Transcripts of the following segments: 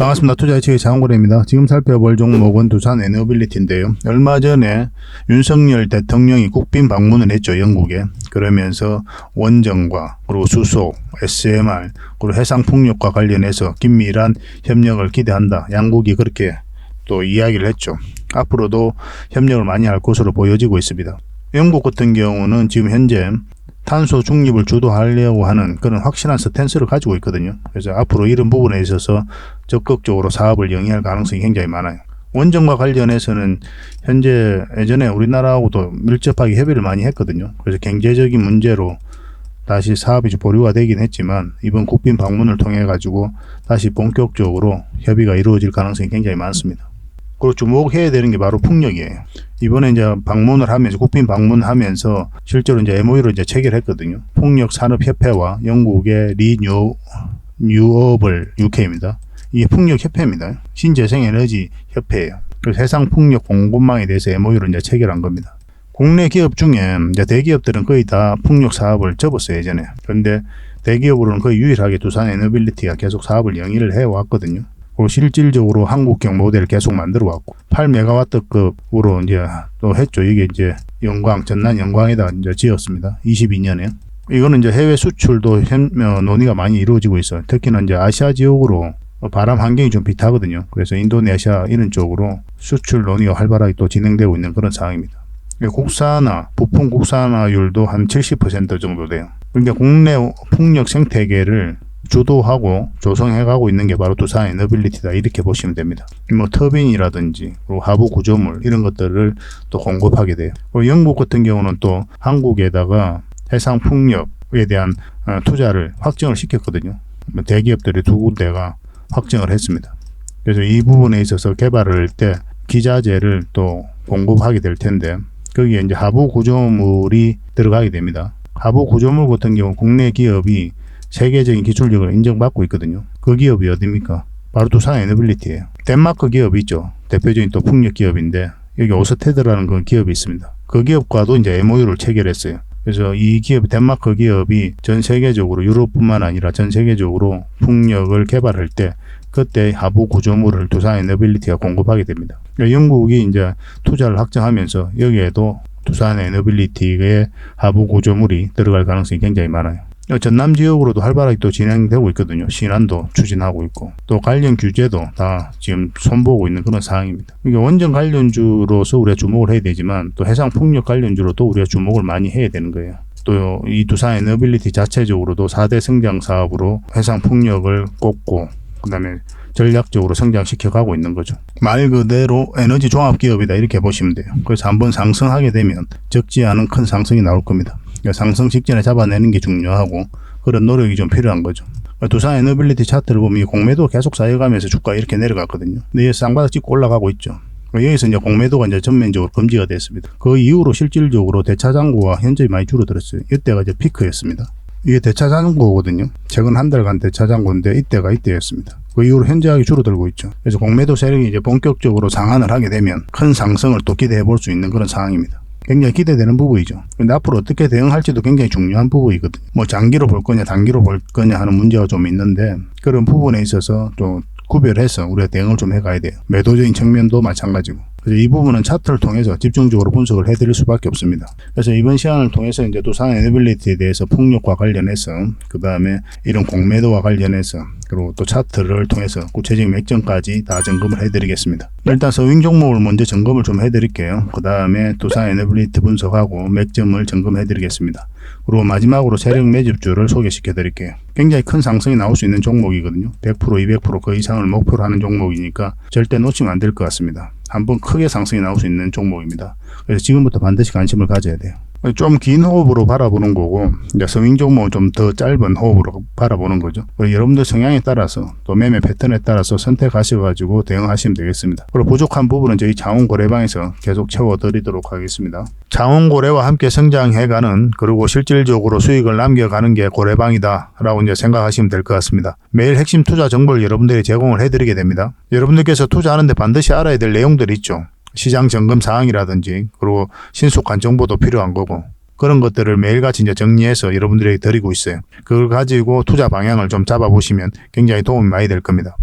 반갑습니다. 투자예측의 장원고래입니다. 지금 살펴볼 종목은 두산에너빌리티인데요. 얼마 전에 윤석열 대통령이 국빈 방문을 했죠. 영국에. 그러면서 원전과 그리고 수소, SMR 그리고 해상풍력과 관련해서 긴밀한 협력을 기대한다. 양국이 그렇게 또 이야기를 했죠. 앞으로도 협력을 많이 할 것으로 보여지고 있습니다. 영국 같은 경우는 지금 현재 탄소 중립을 주도하려고 하는 그런 확실한 스탠스를 가지고 있거든요. 그래서 앞으로 이런 부분에 있어서 적극적으로 사업을 영위할 가능성이 굉장히 많아요. 원전과 관련해서는 현재 예전에 우리나라하고도 밀접하게 협의를 많이 했거든요. 그래서 경제적인 문제로 다시 사업이 좀 보류가 되긴 했지만 이번 국빈 방문을 통해 가지고 다시 본격적으로 협의가 이루어질 가능성이 굉장히 많습니다. 그리고 주목해야 되는 게 바로 풍력이에요. 이번에 이제 방문을 하면서 국빈 방문하면서 실제로 이제 MOU를 이제 체결했거든요. 풍력 산업협회와 영국의 리뉴어블 UK입니다. 이게 풍력 협회입니다. 신재생에너지 협회예요. 그래서 해상 풍력 공급망에 대해서 MOU를 이제 체결한 겁니다. 국내 기업 중에 이제 대기업들은 거의 다 풍력 사업을 접었어요, 예전에. 그런데 대기업으로는 거의 유일하게 두산에너빌리티가 계속 사업을 영위를 해왔거든요. 그리고 실질적으로 한국형 모델을 계속 만들어 왔고 8메가와트급으로 이제 또 했죠. 이게 이제 전남 영광에다 이제 지었습니다. 22년에. 이거는 이제 해외 수출도 논의가 많이 이루어지고 있어요. 특히나 이제 아시아 지역으로 바람 환경이 좀 비타거든요. 그래서 인도네시아 이런 쪽으로 수출 논의가 활발하게 또 진행되고 있는 그런 상황입니다. 부품 국산화율도 한 70% 정도 돼요. 그러니까 국내 풍력 생태계를 주도하고 조성해가고 있는 게 바로 두산에너빌리티다, 이렇게 보시면 됩니다. 뭐 터빈이라든지 그리고 하부 구조물 이런 것들을 또 공급하게 돼요. 그리고 영국 같은 경우는 또 한국에다가 해상 풍력에 대한 투자를 확정을 시켰거든요. 대기업들이 두 군데가 확정을 했습니다. 그래서 이 부분에 있어서 개발을 할 때 기자재를 또 공급하게 될 텐데 거기에 이제 하부 구조물이 들어가게 됩니다. 하부 구조물 같은 경우 국내 기업이 세계적인 기술력을 인정받고 있거든요. 그 기업이 어디입니까? 바로 두산에너빌리티예요. 덴마크 기업이 있죠. 대표적인 또 풍력 기업인데 여기 오스테드라는 그 기업이 있습니다. 그 기업과도 이제 MOU를 체결했어요. 그래서 이 기업, 덴마크 기업이 전 세계적으로 유럽뿐만 아니라 전 세계적으로 풍력을 개발할 때 그때 하부 구조물을 두산에너빌리티가 공급하게 됩니다. 그러니까 영국이 이제 투자를 확정하면서 여기에도 두산에너빌리티의 하부 구조물이 들어갈 가능성이 굉장히 많아요. 전남 지역으로도 활발하게 또 진행되고 있거든요. 신안도 추진하고 있고 또 관련 규제도 다 지금 손보고 있는 그런 상황입니다. 그러니까 원전 관련주로서 우리가 주목을 해야 되지만 또 해상 풍력 관련주로도 우리가 주목을 많이 해야 되는 거예요. 또 이 두산에너빌리티 자체적으로도 4대 성장 사업으로 해상 풍력을 꼽고 그다음에 전략적으로 성장시켜가고 있는 거죠. 말 그대로 에너지 종합 기업이다, 이렇게 보시면 돼요. 그래서 한번 상승하게 되면 적지 않은 큰 상승이 나올 겁니다. 그러니까 상승 직전에 잡아내는 게 중요하고 그런 노력이 좀 필요한 거죠. 두산에너빌리티 차트를 보면 공매도가 계속 쌓여가면서 주가 이렇게 내려갔거든요. 근데 여기서 쌍바닥 찍고 올라가고 있죠. 여기서 이제 공매도가 이제 전면적으로 금지가 됐습니다. 그 이후로 실질적으로 대차장고가 현저히 많이 줄어들었어요. 이때가 이제 피크였습니다. 이게 대차장고거든요. 최근 한 달간 대차장고인데 이때가 이때였습니다. 그 이후로 현저하게 줄어들고 있죠. 그래서 공매도 세력이 이제 본격적으로 상한을 하게 되면 큰 상승을 또 기대해 볼 수 있는 그런 상황입니다. 굉장히 기대되는 부분이죠. 근데 앞으로 어떻게 대응할지도 굉장히 중요한 부분이거든요. 뭐 장기로 볼 거냐 단기로 볼 거냐 하는 문제가 좀 있는데 그런 부분에 있어서 또 구별해서 우리가 대응을 좀 해가야 돼요. 매도적인 측면도 마찬가지고. 그래서 이 부분은 차트를 통해서 집중적으로 분석을 해드릴 수밖에 없습니다. 그래서 이번 시간을 통해서 이제 두산에너빌리티에 대해서 풍력과 관련해서 그 다음에 이런 공매도와 관련해서 그리고 또 차트를 통해서 구체적인 맥점까지 다 점검을 해드리겠습니다. 일단 서윙 종목을 먼저 점검을 좀 해드릴게요. 그 다음에 두산에너빌리티 분석하고 맥점을 점검해드리겠습니다. 그리고 마지막으로 세력 매집주를 소개시켜 드릴게요. 굉장히 큰 상승이 나올 수 있는 종목이거든요. 100% 200% 그 이상을 목표로 하는 종목이니까 절대 놓치면 안 될 것 같습니다. 한번 크게 상승이 나올 수 있는 종목입니다. 그래서 지금부터 반드시 관심을 가져야 돼요. 좀 긴 호흡으로 바라보는 거고 이제 서윙 종목은 좀 더 짧은 호흡으로 바라보는 거죠. 여러분들 성향에 따라서 또 매매 패턴에 따라서 선택하셔가지고 대응하시면 되겠습니다. 그리고 부족한 부분은 저희 장원고래방에서 계속 채워드리도록 하겠습니다. 장원고래와 함께 성장해가는 그리고 실질적으로 수익을 남겨가는 게 고래방이다 라고 이제 생각하시면 될 것 같습니다. 매일 핵심 투자 정보를 여러분들이 제공을 해드리게 됩니다. 여러분들께서 투자하는데 반드시 알아야 될 내용들이 있죠. 시장 점검 사항이라든지 그리고 신속한 정보도 필요한 거고 그런 것들을 매일같이 이제 정리해서 여러분들에게 드리고 있어요. 그걸 가지고 투자 방향을 좀 잡아보시면 굉장히 도움이 많이 될 겁니다.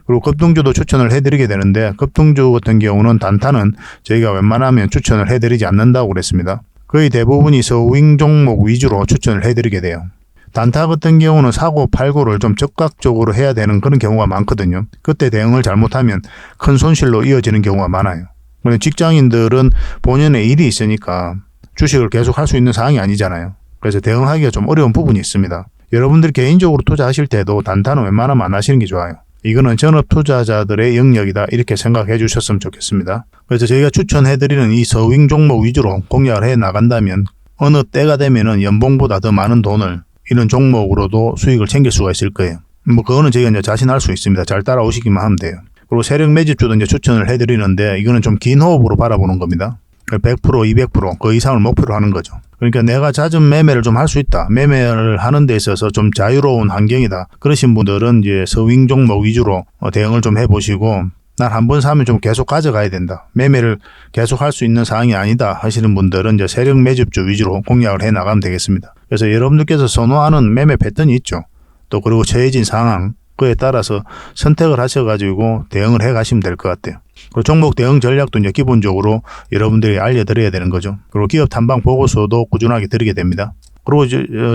그리고 급등주도 추천을 해드리게 되는데 급등주 같은 경우는 단타는 저희가 웬만하면 추천을 해드리지 않는다고 그랬습니다. 거의 대부분이 서윙 종목 위주로 추천을 해드리게 돼요. 단타 같은 경우는 사고 팔고를 좀 적극적으로 해야 되는 그런 경우가 많거든요. 그때 대응을 잘못하면 큰 손실로 이어지는 경우가 많아요. 그런데 직장인들은 본연의 일이 있으니까 주식을 계속 할 수 있는 상황이 아니잖아요. 그래서 대응하기가 좀 어려운 부분이 있습니다. 여러분들 개인적으로 투자하실 때도 단타는 웬만하면 안 하시는 게 좋아요. 이거는 전업 투자자들의 영역이다 이렇게 생각해 주셨으면 좋겠습니다. 그래서 저희가 추천해드리는 이 서윙 종목 위주로 공략을 해 나간다면 어느 때가 되면은 연봉보다 더 많은 돈을 이런 종목으로도 수익을 챙길 수가 있을 거예요. 뭐 그거는 저희가 이제 자신할 수 있습니다. 잘 따라오시기만 하면 돼요. 그리고 세력 매집주도 이제 추천을 해드리는데 이거는 좀 긴 호흡으로 바라보는 겁니다. 100%, 200%, 그 이상을 목표로 하는 거죠. 그러니까 내가 잦은 매매를 좀 할 수 있다. 매매를 하는 데 있어서 좀 자유로운 환경이다. 그러신 분들은 이제 서윙 종목 위주로 대응을 좀 해보시고 난 한 번 사면 좀 계속 가져가야 된다. 매매를 계속 할 수 있는 상황이 아니다 하시는 분들은 이제 세력 매집주 위주로 공략을 해 나가면 되겠습니다. 그래서 여러분들께서 선호하는 매매 패턴이 있죠. 또 그리고 처해진 상황 그에 따라서 선택을 하셔가지고 대응을 해 가시면 될 것 같아요. 그리고 종목 대응 전략도 이제 기본적으로 여러분들이 알려드려야 되는 거죠. 그리고 기업 탐방 보고서도 꾸준하게 드리게 됩니다. 그리고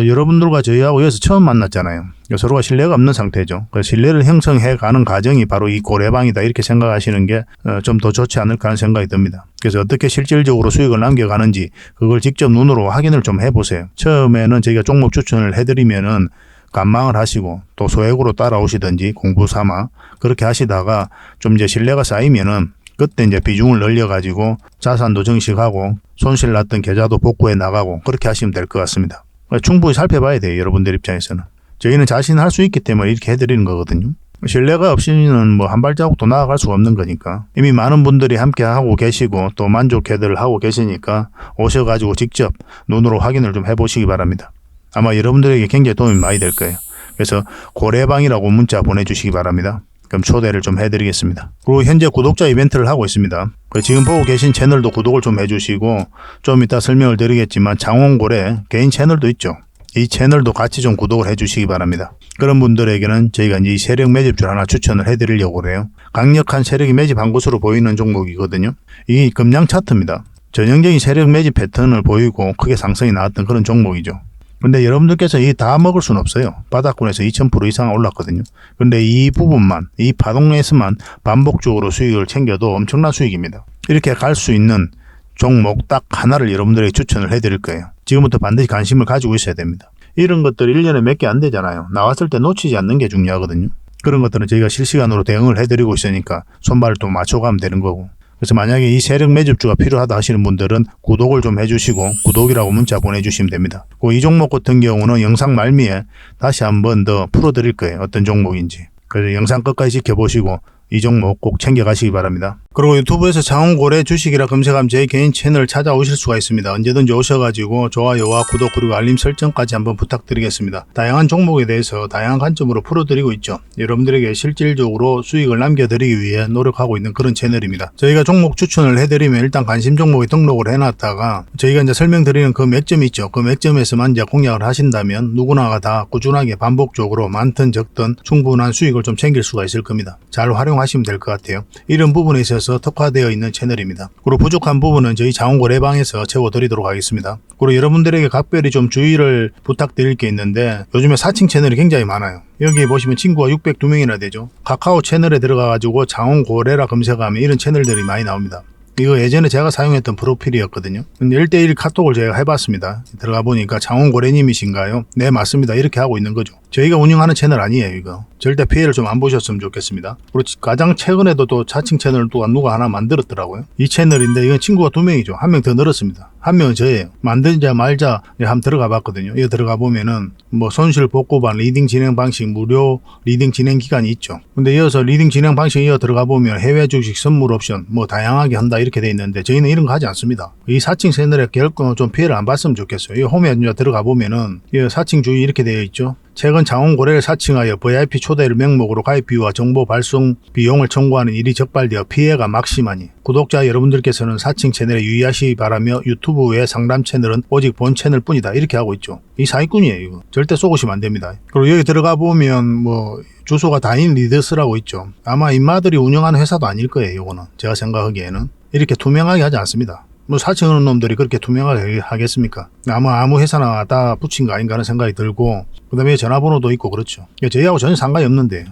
여러분들과 저희하고 여기서 처음 만났잖아요. 서로가 신뢰가 없는 상태죠. 그 신뢰를 형성해 가는 과정이 바로 이 고래방이다 이렇게 생각하시는 게 좀 더 좋지 않을까 하는 생각이 듭니다. 그래서 어떻게 실질적으로 수익을 남겨가는지 그걸 직접 눈으로 확인을 좀 해보세요. 처음에는 저희가 종목 추천을 해드리면은 관망을 하시고 또 소액으로 따라오시든지 공부 삼아 그렇게 하시다가 좀 이제 신뢰가 쌓이면은 그때 이제 비중을 늘려가지고 자산도 증식하고 손실 났던 계좌도 복구해 나가고 그렇게 하시면 될 것 같습니다. 충분히 살펴봐야 돼요. 여러분들 입장에서는. 저희는 자신할 수 있기 때문에 이렇게 해드리는 거거든요. 신뢰가 없이는 뭐 한 발자국도 나아갈 수가 없는 거니까 이미 많은 분들이 함께 하고 계시고 또 만족해들 하고 계시니까 오셔가지고 직접 눈으로 확인을 좀 해보시기 바랍니다. 아마 여러분들에게 굉장히 도움이 많이 될 거예요. 그래서 고래방이라고 문자 보내주시기 바랍니다. 그럼 초대를 좀 해드리겠습니다. 그리고 현재 구독자 이벤트를 하고 있습니다. 지금 보고 계신 채널도 구독을 좀 해주시고 좀 이따 설명을 드리겠지만 장원고래 개인 채널도 있죠. 이 채널도 같이 좀 구독을 해주시기 바랍니다. 그런 분들에게는 저희가 이제 이 세력 매집줄 하나 추천을 해드리려고 그래요. 강력한 세력이 매집한 것으로 보이는 종목이거든요. 이게 금량 차트입니다. 전형적인 세력 매집 패턴을 보이고 크게 상승이 나왔던 그런 종목이죠. 근데 여러분들께서 이 다 먹을 수는 없어요. 바닥권에서 2000% 이상 올랐거든요. 근데 이 부분만, 이 파동에서만 반복적으로 수익을 챙겨도 엄청난 수익입니다. 이렇게 갈 수 있는 종목 딱 하나를 여러분들에게 추천을 해드릴 거예요. 지금부터 반드시 관심을 가지고 있어야 됩니다. 이런 것들 1년에 몇 개 안 되잖아요. 나왔을 때 놓치지 않는 게 중요하거든요. 그런 것들은 저희가 실시간으로 대응을 해드리고 있으니까 손발을 또 맞춰가면 되는 거고. 그래서 만약에 이 세력 매집주가 필요하다 하시는 분들은 구독을 좀 해주시고 구독이라고 문자 보내주시면 됩니다. 이 종목 같은 경우는 영상 말미에 다시 한번 더 풀어드릴 거예요. 어떤 종목인지. 그래서 영상 끝까지 지켜보시고 이 종목 꼭 챙겨가시기 바랍니다. 그리고 유튜브에서 장원고래 주식이라 검색하면 제 개인 채널 찾아오실 수가 있습니다. 언제든지 오셔가지고 좋아요와 구독 그리고 알림 설정까지 한번 부탁드리겠습니다. 다양한 종목에 대해서 다양한 관점으로 풀어드리고 있죠. 여러분들에게 실질적으로 수익을 남겨드리기 위해 노력하고 있는 그런 채널입니다. 저희가 종목 추천을 해드리면 일단 관심 종목에 등록을 해놨다가 저희가 이제 설명드리는 그 맥점이 있죠. 그 맥점에서만 이제 공략을 하신다면 누구나가 다 꾸준하게 반복적으로 많든 적든 충분한 수익을 좀 챙길 수가 있을 겁니다. 잘 활용하시면 될 것 같아요. 이런 부분에 있어서 특화되어 있는 채널입니다. 그리고 부족한 부분은 저희 장원고래방에서 채워드리도록 하겠습니다. 그리고 여러분들에게 각별히 좀 주의를 부탁드릴 게 있는데 요즘에 사칭 채널이 굉장히 많아요. 여기 보시면 친구가 602명이나 되죠. 카카오 채널에 들어가가지고 장원고래라 검색하면 이런 채널들이 많이 나옵니다. 이거 예전에 제가 사용했던 프로필이었거든요. 근데 1대1 카톡을 제가 해봤습니다. 들어가 보니까 장원고래님이신가요? 네, 맞습니다. 이렇게 하고 있는 거죠. 저희가 운영하는 채널 아니에요, 이거. 절대 피해를 좀 안 보셨으면 좋겠습니다. 그리고 가장 최근에도 또 자칭 채널을 또 누가 하나 만들었더라고요. 이 채널인데 이건 친구가 2명이죠. 1명 더 늘었습니다. 1명은 저예요. 만들자 말자 한번 들어가 봤거든요. 이거 들어가 보면은 뭐 손실 복구반 리딩 진행 방식 무료 리딩 진행 기간이 있죠. 근데 이어서 리딩 진행 방식 이어 들어가 보면 해외 주식 선물 옵션 뭐 다양하게 한다 이렇게 돼 있는데 저희는 이런 거 하지 않습니다. 이 사칭 채널에 결코 좀 피해를 안 봤으면 좋겠어요. 이 홈에 들어가 보면은 이 사칭 주의 이렇게 되어 있죠. 최근 장원고래를 사칭하여 VIP 초대를 명목으로 가입비와 정보 발송 비용을 청구하는 일이 적발되어 피해가 막심하니 구독자 여러분들께서는 사칭 채널에 유의하시기 바라며 유튜브 외 상담 채널은 오직 본 채널 뿐이다 이렇게 하고 있죠. 이 사기꾼이에요. 이거 절대 쏘시면 안 됩니다. 그리고 여기 들어가 보면 뭐 주소가 다인 리더스라고 있죠. 아마 인마들이 운영하는 회사도 아닐 거예요. 이거는 제가 생각하기에는 이렇게 투명하게 하지 않습니다. 뭐 사칭하는 놈들이 그렇게 투명하게 하겠습니까? 아무 회사나 다 붙인 거 아닌가 하는 생각이 들고, 그 다음에 전화번호도 있고 그렇죠. 저희하고 전혀 상관이 없는데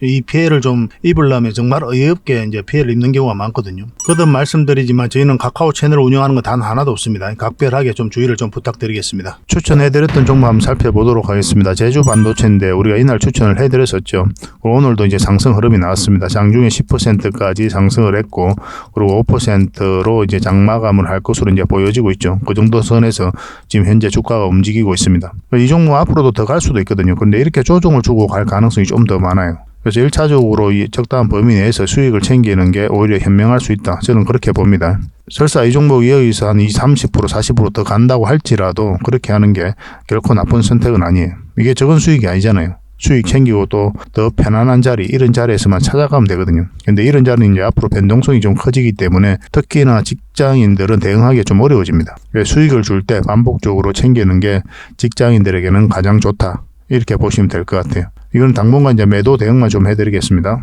이 피해를 좀 입으려면 정말 어이없게 이제 피해를 입는 경우가 많거든요. 거듭 말씀드리지만 저희는 카카오 채널을 운영하는 건 단 하나도 없습니다. 각별하게 좀 주의를 좀 부탁드리겠습니다. 추천해드렸던 종목 한번 살펴보도록 하겠습니다. 제주 반도체인데 우리가 이날 추천을 해드렸었죠. 오늘도 이제 상승 흐름이 나왔습니다. 장중에 10%까지 상승을 했고, 그리고 5%로 이제 장마감을 할 것으로 이제 보여지고 있죠. 그 정도 선에서 지금 현재 주가가 움직이고 있습니다. 이 종목 앞으로도 더 갈 수도 있거든요. 근데 이렇게 조정을 주고 갈 가능성이 좀 더 많아요. 그래서 1차적으로 이 적당한 범위 내에서 수익을 챙기는 게 오히려 현명할 수 있다. 저는 그렇게 봅니다. 설사 이 종목이 여기서 한 30%, 40% 더 간다고 할지라도 그렇게 하는 게 결코 나쁜 선택은 아니에요. 이게 적은 수익이 아니잖아요. 수익 챙기고 또 더 편안한 자리, 이런 자리에서만 찾아가면 되거든요. 근데 이런 자리는 이제 앞으로 변동성이 좀 커지기 때문에 특히나 직장인들은 대응하기 좀 어려워집니다. 수익을 줄 때 반복적으로 챙기는 게 직장인들에게는 가장 좋다. 이렇게 보시면 될 것 같아요. 이건 당분간 이제 매도 대응만 좀 해드리겠습니다.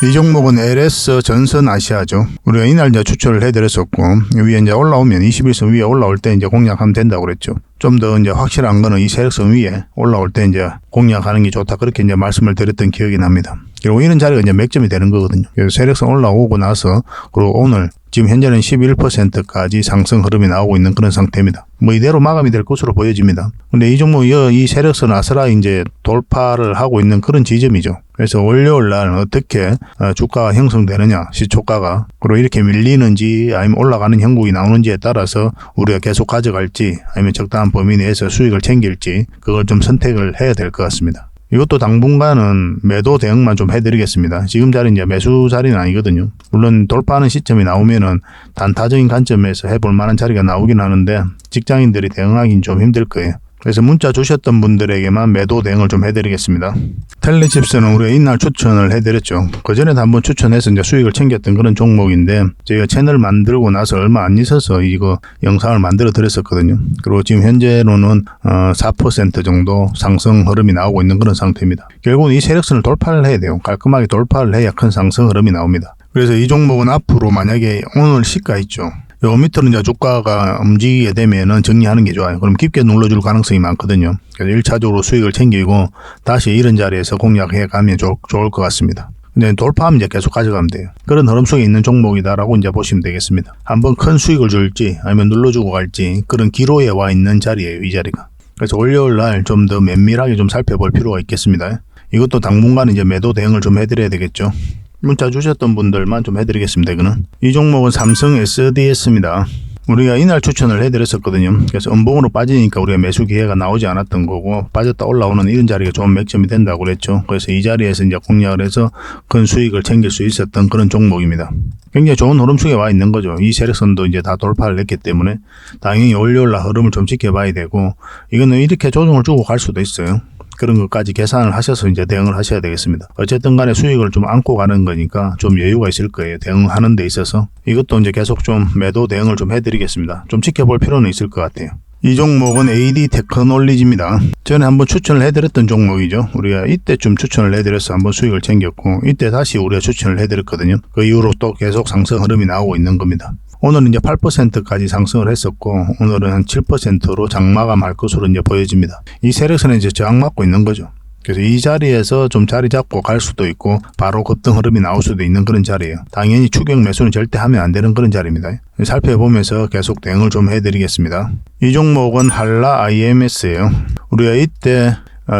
이 종목은 LS 전선 아시아죠. 우리가 이날 이제 추천을 해드렸었고, 위에 이제 올라오면 21선 위에 올라올 때 이제 공략하면 된다고 그랬죠. 좀 더 이제 확실한 거는 이 세력선 위에 올라올 때 이제 공략하는 게 좋다. 그렇게 이제 말씀을 드렸던 기억이 납니다. 그리고 이런 자리가 이제 맥점이 되는 거거든요. 그래서 세력선 올라오고 나서, 그리고 오늘 지금 현재는 11%까지 상승 흐름이 나오고 있는 그런 상태입니다. 뭐 이대로 마감이 될 것으로 보여집니다. 근데 이 종목이 이 세력선 아스라이 이제 돌파를 하고 있는 그런 지점이죠. 그래서 월요일 날 어떻게 주가가 형성되느냐, 시초가가, 그리고 이렇게 밀리는지 아니면 올라가는 형국이 나오는지에 따라서 우리가 계속 가져갈지 아니면 적당한 범위 내에서 수익을 챙길지 그걸 좀 선택을 해야 될 것 같습니다. 이것도 당분간은 매도 대응만 좀 해드리겠습니다. 지금 자리는 이제 매수 자리는 아니거든요. 물론 돌파하는 시점이 나오면은 단타적인 관점에서 해볼 만한 자리가 나오긴 하는데 직장인들이 대응하기는 좀 힘들 거예요. 그래서 문자 주셨던 분들에게만 매도 대응을 좀 해드리겠습니다. 텔레칩스는 우리가 이날 추천을 해드렸죠. 그전에도 한번 추천해서 이제 수익을 챙겼던 그런 종목인데 저희가 채널 만들고 나서 얼마 안 있어서 이거 영상을 만들어 드렸었거든요. 그리고 지금 현재로는 4% 정도 상승 흐름이 나오고 있는 그런 상태입니다. 결국은 이 세력선을 돌파를 해야 돼요. 깔끔하게 돌파를 해야 큰 상승 흐름이 나옵니다. 그래서 이 종목은 앞으로 만약에 오늘 시가 있죠. 요 밑으로 이제 주가가 움직이게 되면은 정리하는 게 좋아요. 그럼 깊게 눌러줄 가능성이 많거든요. 그래서 1차적으로 수익을 챙기고 다시 이런 자리에서 공략해 가면 좋을 것 같습니다. 근데 돌파하면 이제 계속 가져가면 돼요. 그런 흐름 속에 있는 종목이다라고 이제 보시면 되겠습니다. 한번 큰 수익을 줄지 아니면 눌러주고 갈지 그런 기로에 와 있는 자리예요, 이 자리가. 그래서 월요일 날 좀 더 면밀하게 좀 살펴볼 필요가 있겠습니다. 이것도 당분간 이제 매도 대응을 좀 해드려야 되겠죠. 문자 주셨던 분들만 좀 해드리겠습니다. 이거는 이 종목은 삼성 SDS입니다. 우리가 이날 추천을 해드렸었거든요. 그래서 음봉으로 빠지니까 우리가 매수 기회가 나오지 않았던 거고, 빠졌다 올라오는 이런 자리가 좋은 맥점이 된다고 그랬죠. 그래서 이 자리에서 이제 공략을 해서 큰 수익을 챙길 수 있었던 그런 종목입니다. 굉장히 좋은 흐름 속에 와 있는 거죠. 이 세력선도 이제 다 돌파를 했기 때문에 당연히 월요일날 흐름을 좀 지켜봐야 되고, 이거는 이렇게 조정을 주고 갈 수도 있어요. 그런 것까지 계산을 하셔서 이제 대응을 하셔야 되겠습니다. 어쨌든 간에 수익을 좀 안고 가는 거니까 좀 여유가 있을 거예요. 대응하는 데 있어서. 이것도 이제 계속 좀 매도 대응을 좀 해드리겠습니다. 좀 지켜볼 필요는 있을 것 같아요. 이 종목은 AD 테크놀리지입니다. 전에 한번 추천을 해드렸던 종목이죠. 우리가 이때쯤 추천을 해드려서 한번 수익을 챙겼고, 이때 다시 우리가 추천을 해드렸거든요. 그 이후로 또 계속 상승 흐름이 나오고 있는 겁니다. 오늘은 이제 8%까지 상승을 했었고, 오늘은 한 7%로 장마감할 것으로 이제 보여집니다. 이 세력선에 이제 저항받고 있는 거죠. 그래서 이 자리에서 좀 자리 잡고 갈 수도 있고, 바로 급등 흐름이 나올 수도 있는 그런 자리예요. 당연히 추격 매수는 절대 하면 안 되는 그런 자리입니다. 살펴보면서 계속 대응을 좀 해드리겠습니다. 이 종목은 한라 IMS예요. 우리가 이때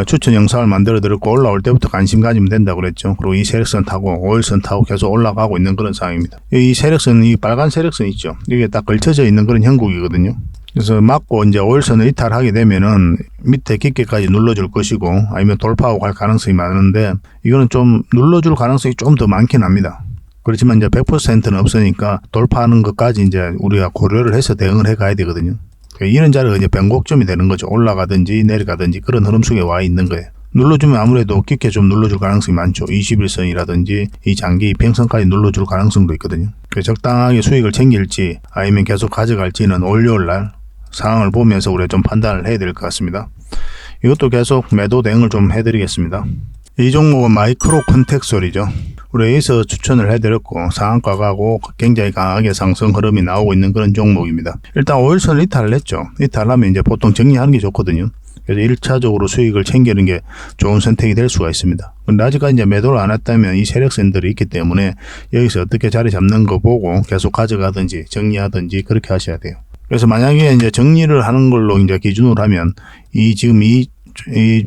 추천 영상을 만들어 드렸고, 올라올 때부터 관심 가지면 된다고 그랬죠. 그리고 이 세력선 타고 5일선 타고 계속 올라가고 있는 그런 상황입니다. 이 세력선, 이 빨간 세력선 있죠. 이게 딱 걸쳐져 있는 그런 형국이거든요. 그래서 맞고 이제 5일선을 이탈하게 되면은 밑에 깊게까지 눌러줄 것이고, 아니면 돌파하고 갈 가능성이 많은데, 이거는 좀 눌러줄 가능성이 좀 더 많긴 합니다. 그렇지만 이제 100%는 없으니까 돌파하는 것까지 이제 우리가 고려를 해서 대응을 해 가야 되거든요. 이런 자리가 이제 변곡점이 되는 거죠. 올라가든지 내려가든지 그런 흐름 속에 와 있는 거예요. 눌러주면 아무래도 깊게 좀 눌러줄 가능성이 많죠. 21선이라든지 이 장기 이평선까지 눌러줄 가능성도 있거든요. 적당하게 수익을 챙길지 아니면 계속 가져갈지는 월요일날 상황을 보면서 우리가 좀 판단을 해야 될 것 같습니다. 이것도 계속 매도 대응을 좀 해드리겠습니다. 이 종목은 마이크로 컨텍솔이죠. 우리 여기서 추천을 해드렸고 상한가가고 굉장히 강하게 상승 흐름이 나오고 있는 그런 종목입니다. 일단 5일선을 이탈을 했죠. 이탈하면 이제 보통 정리하는 게 좋거든요. 그래서 1차적으로 수익을 챙기는 게 좋은 선택이 될 수가 있습니다. 근데 아직까지 이제 매도를 안 했다면 이 세력선들이 있기 때문에 여기서 어떻게 자리 잡는 거 보고 계속 가져가든지 정리하든지 그렇게 하셔야 돼요. 그래서 만약에 이제 정리를 하는 걸로 이제 기준으로 하면 지금 이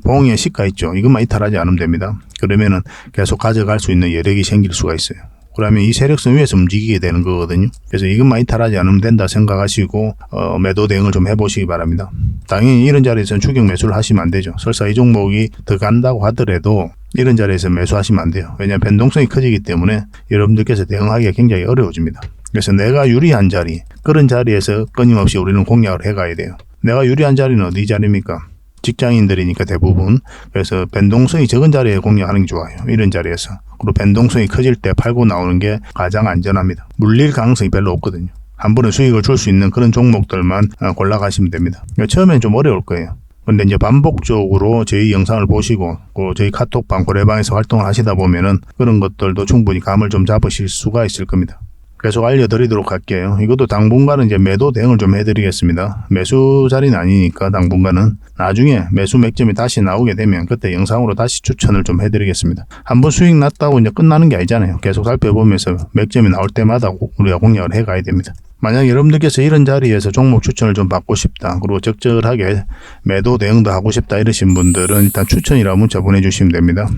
봉의 시가 있죠. 이것만 이탈하지 않으면 됩니다. 그러면은 계속 가져갈 수 있는 여력이 생길 수가 있어요. 그러면 이 세력선 위에서 움직이게 되는 거거든요. 그래서 이것만 이탈하지 않으면 된다 생각하시고 매도 대응을 좀 해보시기 바랍니다. 당연히 이런 자리에서는 추격 매수를 하시면 안 되죠. 설사 이 종목이 더 간다고 하더라도 이런 자리에서 매수하시면 안 돼요. 왜냐하면 변동성이 커지기 때문에 여러분들께서 대응하기가 굉장히 어려워집니다. 그래서 내가 유리한 자리, 그런 자리에서 끊임없이 우리는 공략을 해가야 돼요. 내가 유리한 자리는 어디 자리입니까? 직장인들이니까 대부분. 그래서 변동성이 적은 자리에 공략하는 게 좋아요. 이런 자리에서. 그리고 변동성이 커질 때 팔고 나오는 게 가장 안전합니다. 물릴 가능성이 별로 없거든요. 한 번에 수익을 줄 수 있는 그런 종목들만 골라가시면 됩니다. 처음엔 좀 어려울 거예요. 근데 이제 반복적으로 저희 영상을 보시고 저희 카톡방 고래방에서 활동을 하시다 보면은 그런 것들도 충분히 감을 좀 잡으실 수가 있을 겁니다. 계속 알려드리도록 할게요. 이것도 당분간은 이제 매도 대응을 좀 해드리겠습니다. 매수 자리는 아니니까 당분간은 나중에 매수 맥점이 다시 나오게 되면 그때 영상으로 다시 추천을 좀 해드리겠습니다. 한번 수익 났다고 이제 끝나는 게 아니잖아요. 계속 살펴보면서 맥점이 나올 때마다 우리가 공략을 해가야 됩니다. 만약 여러분들께서 이런 자리에서 종목 추천을 좀 받고 싶다, 그리고 적절하게 매도 대응도 하고 싶다 이러신 분들은 일단 추천이라고 문자 보내주시면 됩니다.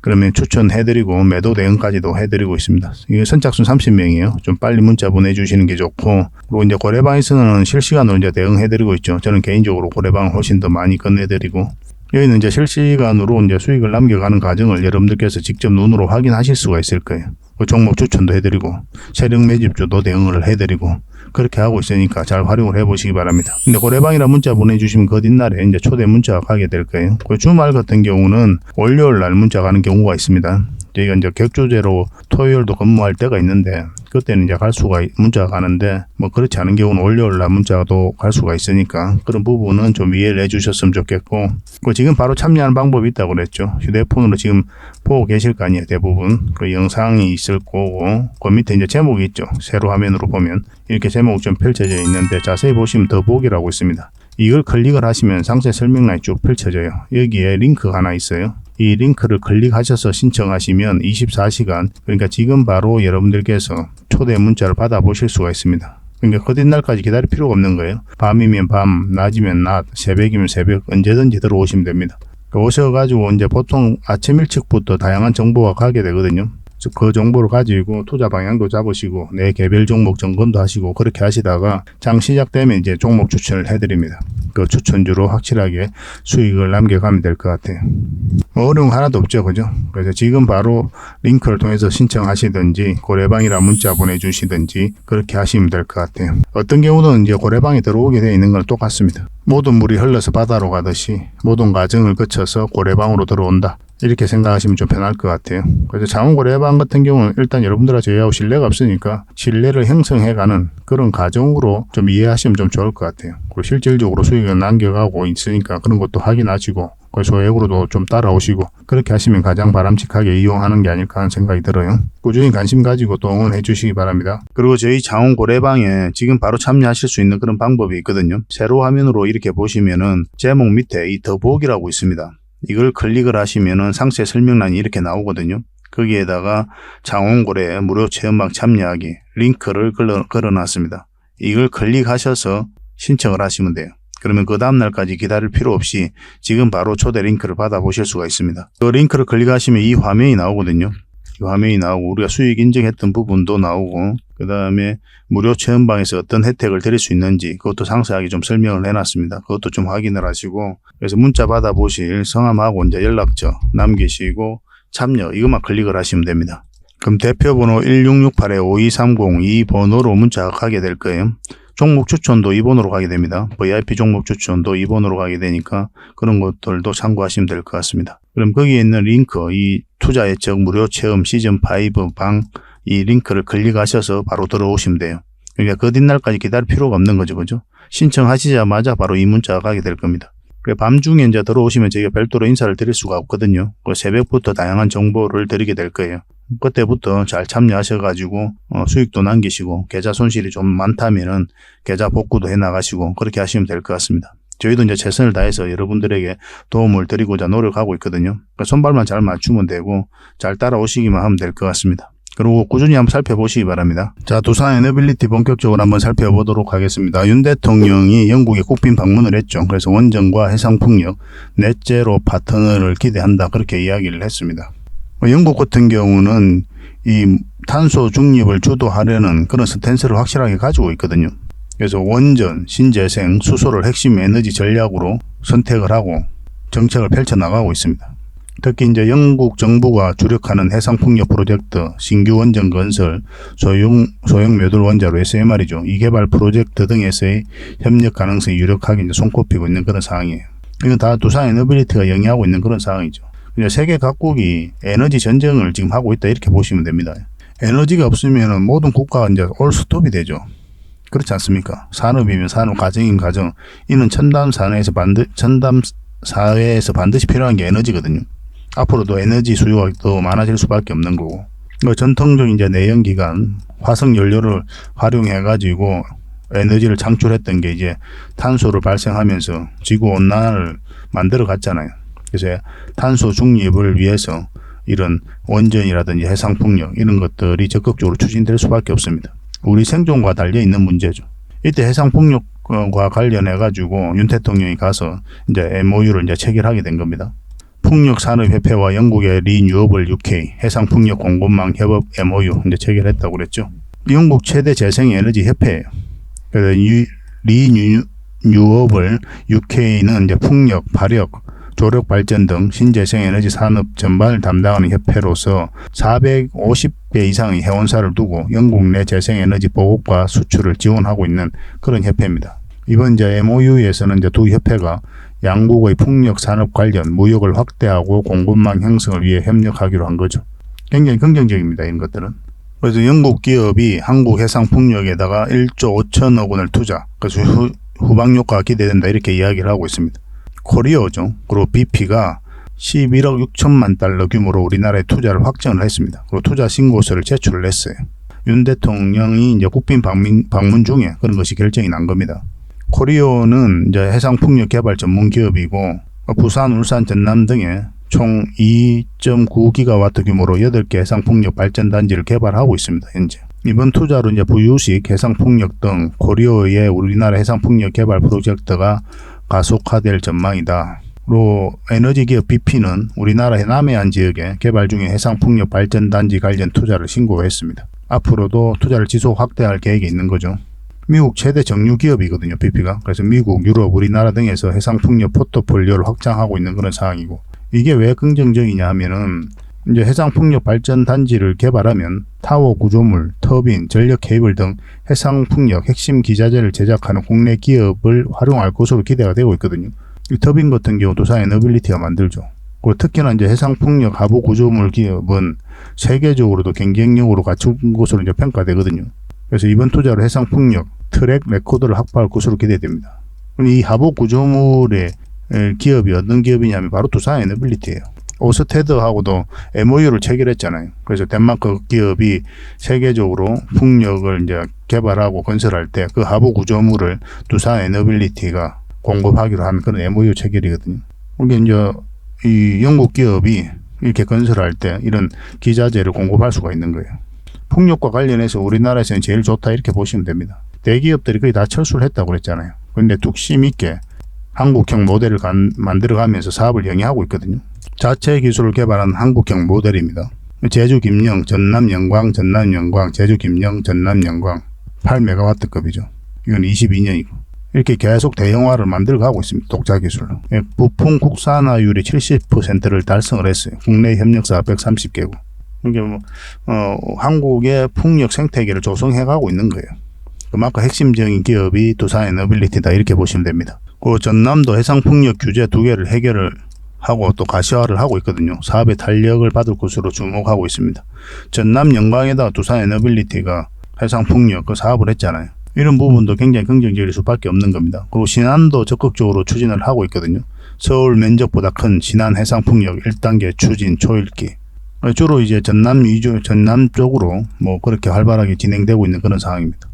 그러면 추천해드리고 매도 대응까지도 해드리고 있습니다. 이게 선착순 30명이에요. 좀 빨리 문자 보내주시는 게 좋고, 그리고 이제 고래방에서는 실시간으로 이제 대응해드리고 있죠. 저는 개인적으로 고래방을 훨씬 더 많이 건네드리고, 여기는 이제 실시간으로 이제 수익을 남겨가는 과정을 여러분들께서 직접 눈으로 확인하실 수가 있을 거예요. 그 종목 추천도 해드리고, 세력 매집주도 대응을 해드리고, 그렇게 하고 있으니까 잘 활용을 해보시기 바랍니다. 근데 고래방이라 문자 보내주시면 그 뒷날에 이제 초대 문자가 가게 될 거예요. 그 주말 같은 경우는 월요일 날 문자 가는 경우가 있습니다. 저희가 이제 격조제로 토요일도 근무할 때가 있는데 그때는 이제 문자가 가는데 뭐 그렇지 않은 경우는 월요일 날 문자도 갈 수가 있으니까 그런 부분은 좀 이해를 해주셨으면 좋겠고, 지금 바로 참여하는 방법이 있다고 그랬죠. 휴대폰으로 지금 보고 계실 거 아니에요. 대부분 그 영상이 있을 거고 그 밑에 이제 제목이 있죠. 세로 화면으로 보면 이렇게 제목이 좀 펼쳐져 있는데 자세히 보시면 더보기라고 있습니다. 이걸 클릭을 하시면 상세 설명란이 쭉 펼쳐져요. 여기에 링크가 하나 있어요. 이 링크를 클릭하셔서 신청하시면 24시간, 그러니까 지금 바로 여러분들께서 초대 문자를 받아보실 수가 있습니다. 그러니까 그 뒷날까지 기다릴 필요가 없는 거예요. 밤이면 밤, 낮이면 낮, 새벽이면 새벽, 언제든지 들어오시면 됩니다. 오셔가지고 이제 보통 아침 일찍부터 다양한 정보가 가게 되거든요. 그 정보를 가지고 투자 방향도 잡으시고 내 개별 종목 점검도 하시고 그렇게 하시다가 장 시작되면 이제 종목 추천을 해드립니다. 그 추천주로 확실하게 수익을 남겨가면 될 것 같아요. 어려운 거 하나도 없죠, 그죠? 그래서 지금 바로 링크를 통해서 신청하시든지 고래방이라 문자 보내주시든지 그렇게 하시면 될 것 같아요. 어떤 경우는 이제 고래방에 들어오게 되어 있는 건 똑같습니다. 모든 물이 흘러서 바다로 가듯이 모든 과정을 거쳐서 고래방으로 들어온다, 이렇게 생각하시면 좀 편할 것 같아요. 그래서 장원고래방 같은 경우는 일단 여러분들과 저희하고 신뢰가 없으니까 신뢰를 형성해가는 그런 과정으로 좀 이해하시면 좀 좋을 것 같아요. 그리고 실질적으로 수익을 남겨가고 있으니까 그런 것도 확인하시고 소액으로도 좀 따라오시고 그렇게 하시면 가장 바람직하게 이용하는 게 아닐까 하는 생각이 들어요. 꾸준히 관심 가지고 또 응원해 주시기 바랍니다. 그리고 저희 장원고래방에 지금 바로 참여하실 수 있는 그런 방법이 있거든요. 세로 화면으로 이렇게 보시면은 제목 밑에 이 더보기라고 있습니다. 이걸 클릭을 하시면은 상세 설명란이 이렇게 나오거든요. 거기에다가 장원고래 무료 체험방 참여하기 링크를 걸어놨습니다. 이걸 클릭하셔서 신청을 하시면 돼요. 그러면 그 다음날까지 기다릴 필요 없이 지금 바로 초대 링크를 받아보실 수가 있습니다. 그 링크를 클릭하시면 이 화면이 나오거든요. 이 화면이 나오고 우리가 수익 인증했던 부분도 나오고 그 다음에 무료 체험방에서 어떤 혜택을 드릴 수 있는지 그것도 상세하게 좀 설명을 해놨습니다. 그것도 좀 확인을 하시고, 그래서 문자 받아보실 성함하고 이제 연락처 남기시고 참여 이것만 클릭을 하시면 됩니다. 그럼 대표번호 1668-5230 이 번호로 문자가 가게 될 거예요. 종목 추천도 2번으로 가게 됩니다. VIP 종목 추천도 2번으로 가게 되니까 그런 것들도 참고하시면 될 것 같습니다. 그럼 거기에 있는 링크, 이 투자 예측 무료 체험 시즌5 방 이 링크를 클릭하셔서 바로 들어오시면 돼요. 그러니까 그 뒷날까지 기다릴 필요가 없는 거죠. 그죠? 신청하시자마자 바로 이 문자가 가게 될 겁니다. 밤중에 이제 들어오시면 저희가 별도로 인사를 드릴 수가 없거든요. 새벽부터 다양한 정보를 드리게 될 거예요. 그때부터 잘 참여하셔가지고 수익도 남기시고 계좌 손실이 좀 많다면은 계좌 복구도 해 나가시고 그렇게 하시면 될 것 같습니다. 저희도 이제 최선을 다해서 여러분들에게 도움을 드리고자 노력하고 있거든요. 손발만 잘 맞추면 되고 잘 따라오시기만 하면 될 것 같습니다. 그리고 꾸준히 한번 살펴보시기 바랍니다. 자, 두산 에너빌리티 본격적으로 한번 살펴보도록 하겠습니다. 윤 대통령이 영국에 국빈 방문을 했죠. 그래서 원전과 해상풍력, 넷제로 파트너를 기대한다. 그렇게 이야기를 했습니다. 영국 같은 경우는 이 탄소 중립을 주도하려는 그런 스탠스를 확실하게 가지고 있거든요. 그래서 원전, 신재생, 수소를 핵심 에너지 전략으로 선택을 하고 정책을 펼쳐나가고 있습니다. 특히 이제 영국 정부가 주력하는 해상풍력 프로젝트, 신규 원전 건설, 소형 묘들 원자로 SMR이죠. 이 개발 프로젝트 등에서의 협력 가능성이 유력하게 이제 손꼽히고 있는 그런 상황이에요. 이건 다 두산 에너빌리티가 영위하고 있는 그런 상황이죠. 세계 각국이 에너지 전쟁을 지금 하고 있다 이렇게 보시면 됩니다. 에너지가 없으면 모든 국가가 이제 올 스톱이 되죠. 그렇지 않습니까? 산업이면 산업, 가정이면 가정. 이는 첨단 사회에서 반드시 필요한 게 에너지거든요. 앞으로도 에너지 수요가 더 많아질 수밖에 없는 거고. 전통적인 이제 내연기관, 화석 연료를 활용해 가지고 에너지를 창출했던 게 이제 탄소를 발생하면서 지구 온난화를 만들어 갔잖아요. 그래서 탄소 중립을 위해서 이런 원전이라든지 해상풍력 이런 것들이 적극적으로 추진될 수밖에 없습니다. 우리 생존과 달려 있는 문제죠. 이때 해상풍력과 관련해 가지고 윤 대통령이 가서 이제 MOU를 이제 체결하게 된 겁니다. 풍력산업협회와 영국의 리뉴어블 UK 해상풍력 공급망 협업 MOU 이제 체결했다고 그랬죠. 영국 최대 재생에너지 협회예요. 그래서 리뉴어블 UK는 이제 풍력, 발력, 조력 발전 등 신재생에너지 산업 전반을 담당하는 협회로서 450개 이상의 회원사를 두고 영국 내 재생에너지 보급과 수출을 지원하고 있는 그런 협회입니다. 이번 이제 MOU에서는 이제 두 협회가 양국의 풍력 산업 관련 무역을 확대하고 공급망 형성을 위해 협력하기로 한 거죠. 굉장히 긍정적입니다. 이런 것들은. 그래서 영국 기업이 한국 해상풍력에다가 1조 5천억 원을 투자. 그래서 후방 효과가 기대된다. 이렇게 이야기를 하고 있습니다. 코리오죠. 그리고 BP가 11억 6천만 달러 규모로 우리나라에 투자를 확정을 했습니다. 그리고 투자 신고서를 제출을 했어요. 윤 대통령이 이제 국빈 방문 중에 그런 것이 결정이 난 겁니다. 코리오는 이제 해상풍력 개발 전문 기업이고 부산, 울산, 전남 등에 총 2.9기가와트 규모로 8개 해상풍력 발전단지를 개발하고 있습니다. 현재. 이번 투자로 이제 부유식, 해상풍력 등 코리오의 우리나라 해상풍력 개발 프로젝트가 가속화될 전망이다. 그리고 에너지기업 BP는 우리나라의 남해안 지역에 개발 중인 해상풍력 발전단지 관련 투자를 신고했습니다. 앞으로도 투자를 지속 확대할 계획이 있는 거죠. 미국 최대 정유 기업이거든요, BP가. 그래서 미국, 유럽, 우리나라 등에서 해상풍력 포트폴리오를 확장하고 있는 그런 상황이고, 이게 왜 긍정적이냐 하면은 이제 해상풍력 발전 단지를 개발하면 타워 구조물, 터빈, 전력 케이블 등 해상풍력 핵심 기자재를 제작하는 국내 기업을 활용할 것으로 기대가 되고 있거든요. 이 터빈 같은 경우 두산 에너빌리티가 만들죠. 그리고 특히나 이제 해상풍력 하부 구조물 기업은 세계적으로도 경쟁력으로 갖춘 것으로 이제 평가되거든요. 그래서 이번 투자로 해상풍력 트랙 레코드를 확보할 것으로 기대됩니다. 이 하부 구조물의 기업이 어떤 기업이냐면 바로 두산 에너빌리티예요. 오스테드하고도 MOU를 체결했잖아요. 그래서 덴마크 기업이 세계적으로 풍력을 이제 개발하고 건설할 때 그 하부 구조물을 두산 에너빌리티가 공급하기로 한 그런 MOU 체결이거든요. 이게 이제 이 영국 기업이 이렇게 건설할 때 이런 기자재를 공급할 수가 있는 거예요. 풍력과 관련해서 우리나라에서는 제일 좋다 이렇게 보시면 됩니다. 대기업들이 거의 다 철수를 했다고 그랬잖아요. 그런데 뚝심 있게 한국형 모델을 만들어가면서 사업을 영위하고 있거든요. 자체 기술을 개발한 한국형 모델입니다. 제주 김영, 전남 영광, 제주 김영, 전남 영광 8MW급이죠. 이건 22년이고 이렇게 계속 대형화를 만들어가고 있습니다. 독자 기술로. 부품 국산화율이 70%를 달성을 했어요. 국내 협력사 130개국. 그러니까 한국의 풍력 생태계를 조성해가고 있는 거예요. 그만큼 핵심적인 기업이 두산에너빌리티다 이렇게 보시면 됩니다. 그리고 전남도 해상풍력 규제 2개를 해결을 하고 또 가시화를 하고 있거든요. 사업의 탄력을 받을 것으로 주목하고 있습니다. 전남 영광에다가 두산에너빌리티가 해상풍력 그 사업을 했잖아요. 이런 부분도 굉장히 긍정적일 수밖에 없는 겁니다. 그리고 신안도 적극적으로 추진을 하고 있거든요. 서울 면적보다 큰 신안 해상풍력 1단계 추진 초읽기. 주로 이제 전남 위주, 전남 쪽으로 뭐 그렇게 활발하게 진행되고 있는 그런 상황입니다.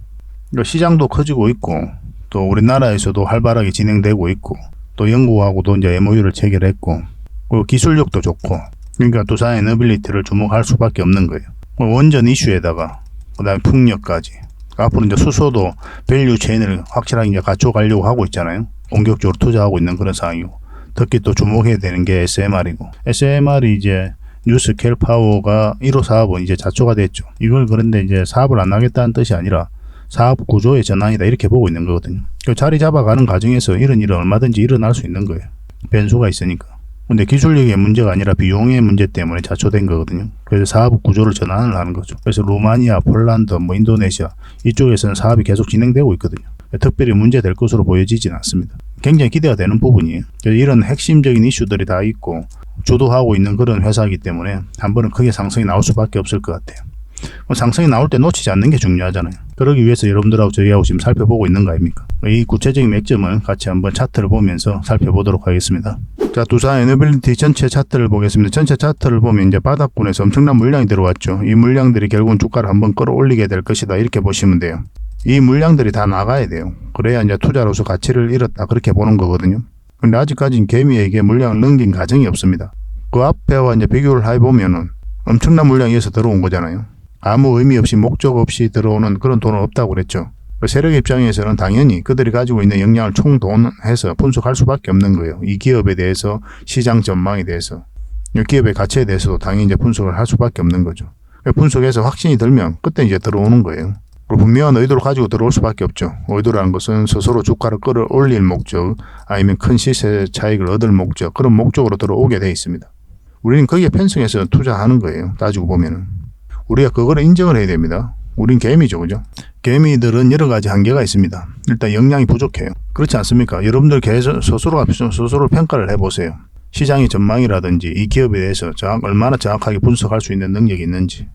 시장도 커지고 있고 또 우리나라에서도 활발하게 진행되고 있고 또 영국하고도 이제 MOU를 체결했고 그리고 기술력도 좋고 그러니까 두산에너빌리티를 주목할 수밖에 없는 거예요. 원전 이슈에다가 그다음에 풍력까지 앞으로 이제 수소도 밸류 체인을 확실하게 이제 갖춰가려고 하고 있잖아요. 공격적으로 투자하고 있는 그런 상황이고 특히 또 주목해야 되는 게 SMR이고 SMR이 이제 뉴스케일 파워가 1호 사업은 이제 자초가 됐죠. 이걸 그런데 이제 사업을 안 하겠다는 뜻이 아니라 사업 구조의 전환이다 이렇게 보고 있는 거거든요. 그 자리 잡아가는 과정에서 이런 일은 얼마든지 일어날 수 있는 거예요. 변수가 있으니까. 근데 기술력의 문제가 아니라 비용의 문제 때문에 자초된 거거든요. 그래서 사업 구조를 전환을 하는 거죠. 그래서 루마니아, 폴란드, 뭐 인도네시아 이쪽에서는 사업이 계속 진행되고 있거든요. 특별히 문제될 것으로 보여지진 않습니다. 굉장히 기대가 되는 부분이에요. 이런 핵심적인 이슈들이 다 있고 주도하고 있는 그런 회사이기 때문에 한 번은 크게 상승이 나올 수밖에 없을 것 같아요. 상승이 나올 때 놓치지 않는 게 중요하잖아요. 그러기 위해서 여러분들하고 저희하고 지금 살펴보고 있는 거 아닙니까? 이 구체적인 맥점을 같이 한번 차트를 보면서 살펴보도록 하겠습니다. 자, 두산에너빌리티 전체 차트를 보겠습니다. 전체 차트를 보면 이제 바닥권에서 엄청난 물량이 들어왔죠. 이 물량들이 결국은 주가를 한번 끌어올리게 될 것이다 이렇게 보시면 돼요. 이 물량들이 다 나가야 돼요. 그래야 이제 투자로서 가치를 잃었다 그렇게 보는 거거든요. 근데 아직까지는 개미에게 물량을 넘긴 가정이 없습니다. 그 앞에와 이제 비교를 해보면은 엄청난 물량이 어디서 들어온 거잖아요. 아무 의미 없이 목적 없이 들어오는 그런 돈은 없다고 그랬죠. 세력 입장에서는 당연히 그들이 가지고 있는 역량을 총동원해서 분석할 수밖에 없는 거예요. 이 기업에 대해서 시장 전망에 대해서 이 기업의 가치에 대해서도 당연히 이제 분석을 할 수밖에 없는 거죠. 분석해서 확신이 들면 그때 이제 들어오는 거예요. 그리고 분명한 의도를 가지고 들어올 수밖에 없죠. 의도라는 것은 스스로 주가를 끌어올릴 목적 아니면 큰 시세 차익을 얻을 목적 그런 목적으로 들어오게 돼 있습니다. 우리는 거기에 편성해서 투자하는 거예요. 따지고 보면은. 우리가 그거를 인정을 해야 됩니다. 우린 개미죠, 그죠? 개미들은 여러 가지 한계가 있습니다. 일단 역량이 부족해요. 그렇지 않습니까? 여러분들 계속 스스로 평가를 해보세요. 시장의 전망이라든지 이 기업에 대해서 얼마나 정확하게 분석할 수 있는 능력이 있는지.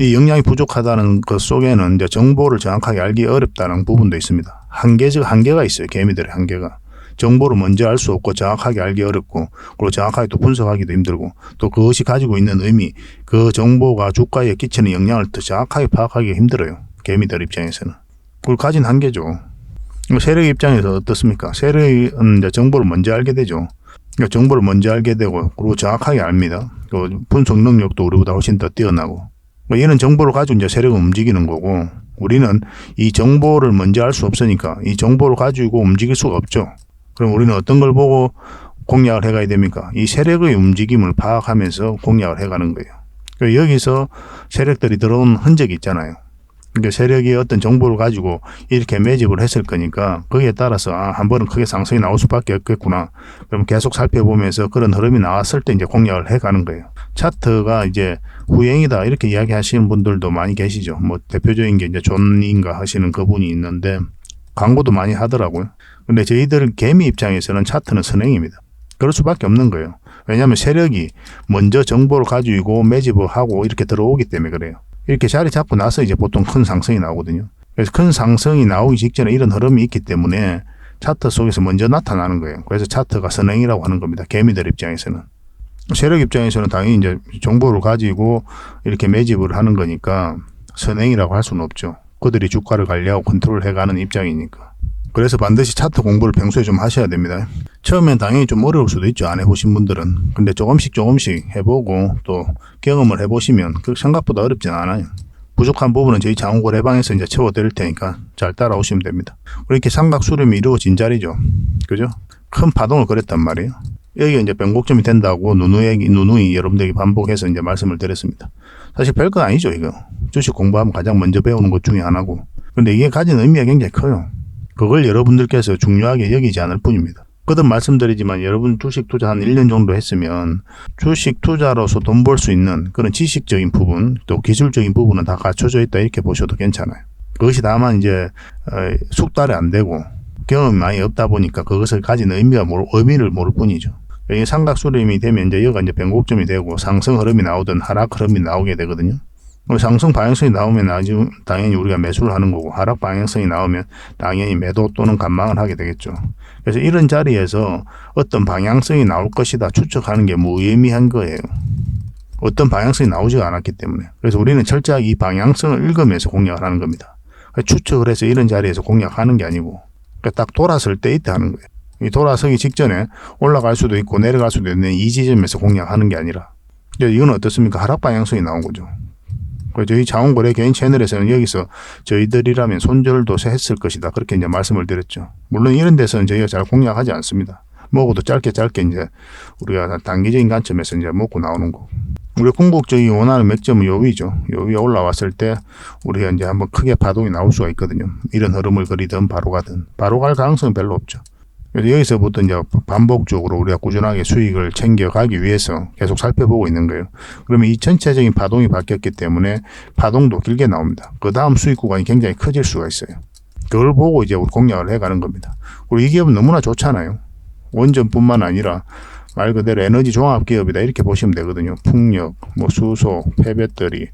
이 역량이 부족하다는 것 속에는 이제 정보를 정확하게 알기 어렵다는 부분도 있습니다. 한계가 있어요. 개미들의 한계가. 정보를 먼저 알 수 없고 정확하게 알기 어렵고 그리고 정확하게 또 분석하기도 힘들고 또 그것이 가지고 있는 의미 그 정보가 주가에 끼치는 영향을 더 정확하게 파악하기가 힘들어요. 개미들 입장에서는. 그걸 가진 한계죠. 세력 입장에서 어떻습니까? 세력은 이제 정보를 먼저 알게 되죠. 그러니까 정보를 먼저 알게 되고 그리고 정확하게 압니다. 그 분석 능력도 우리보다 훨씬 더 뛰어나고 이런 정보를 가지고 이제 세력은 움직이는 거고 우리는 이 정보를 먼저 알 수 없으니까 이 정보를 가지고 움직일 수가 없죠. 그럼 우리는 어떤 걸 보고 공략을 해가야 됩니까? 이 세력의 움직임을 파악하면서 공략을 해가는 거예요. 그러니까 여기서 세력들이 들어온 흔적이 있잖아요. 그러니까 세력이 어떤 정보를 가지고 이렇게 매집을 했을 거니까 거기에 따라서 한 번은 크게 상승이 나올 수밖에 없겠구나. 그럼 계속 살펴보면서 그런 흐름이 나왔을 때 이제 공략을 해가는 거예요. 차트가 이제 후행이다 이렇게 이야기하시는 분들도 많이 계시죠. 뭐 대표적인 게 이제 존인가 하시는 그분이 있는데 광고도 많이 하더라고요. 근데 저희들 개미 입장에서는 차트는 선행입니다. 그럴 수밖에 없는 거예요. 왜냐하면 세력이 먼저 정보를 가지고 매집을 하고 이렇게 들어오기 때문에 그래요. 이렇게 자리 잡고 나서 이제 보통 큰 상승이 나오거든요. 그래서 큰 상승이 나오기 직전에 이런 흐름이 있기 때문에 차트 속에서 먼저 나타나는 거예요. 그래서 차트가 선행이라고 하는 겁니다. 개미들 입장에서는. 세력 입장에서는 당연히 이제 정보를 가지고 이렇게 매집을 하는 거니까 선행이라고 할 수는 없죠. 그들이 주가를 관리하고 컨트롤 해가는 입장이니까. 그래서 반드시 차트 공부를 평소에 좀 하셔야 됩니다. 처음엔 당연히 좀 어려울 수도 있죠. 안 해보신 분들은. 근데 조금씩 해보고 또 경험을 해보시면 그 생각보다 어렵진 않아요. 부족한 부분은 저희 장우걸 해방에서 이제 채워드릴 테니까 잘 따라오시면 됩니다. 그렇게 삼각 수렴이 이루어진 자리죠. 그죠? 큰 파동을 그렸단 말이에요. 여기가 이제 변곡점이 된다고 누누이 여러분들에게 반복해서 이제 말씀을 드렸습니다. 사실 별거 아니죠, 이거. 주식 공부하면 가장 먼저 배우는 것 중에 하나고. 근데 이게 가진 의미가 굉장히 커요. 그걸 여러분들께서 중요하게 여기지 않을 뿐입니다. 거듭 말씀드리지만 여러분 주식 투자 한 1년 정도 했으면 주식 투자로서 돈 벌 수 있는 그런 지식적인 부분 또 기술적인 부분은 다 갖춰져 있다 이렇게 보셔도 괜찮아요. 그것이 다만 이제 숙달이 안 되고 경험이 많이 없다 보니까 그것을 가진 의미를 모를 뿐이죠. 이 삼각수렴이 되면 이제 여기가 이제 변곡점이 되고 상승 흐름이 나오든 하락 흐름이 나오게 되거든요. 상승 방향성이 나오면 당연히 우리가 매수를 하는 거고, 하락 방향성이 나오면 당연히 매도 또는 관망을 하게 되겠죠. 그래서 이런 자리에서 어떤 방향성이 나올 것이다 추측하는 게 무의미한 거예요. 어떤 방향성이 나오지가 않았기 때문에. 그래서 우리는 철저하게 이 방향성을 읽으면서 공략을 하는 겁니다. 추측을 해서 이런 자리에서 공략하는 게 아니고, 딱 돌았을 때 이때 하는 거예요. 이 돌아서기 직전에 올라갈 수도 있고 내려갈 수도 있는 이 지점에서 공략하는 게 아니라, 이건 어떻습니까? 하락 방향성이 나온 거죠. 저희 자원거래 개인 채널에서는 여기서 저희들이라면 손절도 했을 것이다, 그렇게 이제 말씀을 드렸죠. 물론 이런 데서는 저희가 잘 공략하지 않습니다. 먹어도 짧게 이제 우리가 단기적인 관점에서 이제 먹고 나오는 거고. 우리 궁극적이 원하는 맥점은 요 위죠. 요 위에 올라왔을 때 우리가 이제 한번 크게 파동이 나올 수가 있거든요. 이런 흐름을 그리든 바로 가든. 바로 갈 가능성은 별로 없죠. 그래서 여기서부터 이제 반복적으로 우리가 꾸준하게 수익을 챙겨가기 위해서 계속 살펴보고 있는 거예요. 그러면 이 전체적인 파동이 바뀌었기 때문에 파동도 길게 나옵니다. 그 다음 수익 구간이 굉장히 커질 수가 있어요. 그걸 보고 이제 우리 공략을 해가는 겁니다. 그리고 이 기업은 너무나 좋잖아요. 원전뿐만 아니라 말 그대로 에너지 종합 기업이다, 이렇게 보시면 되거든요. 풍력, 수소, 폐배터리,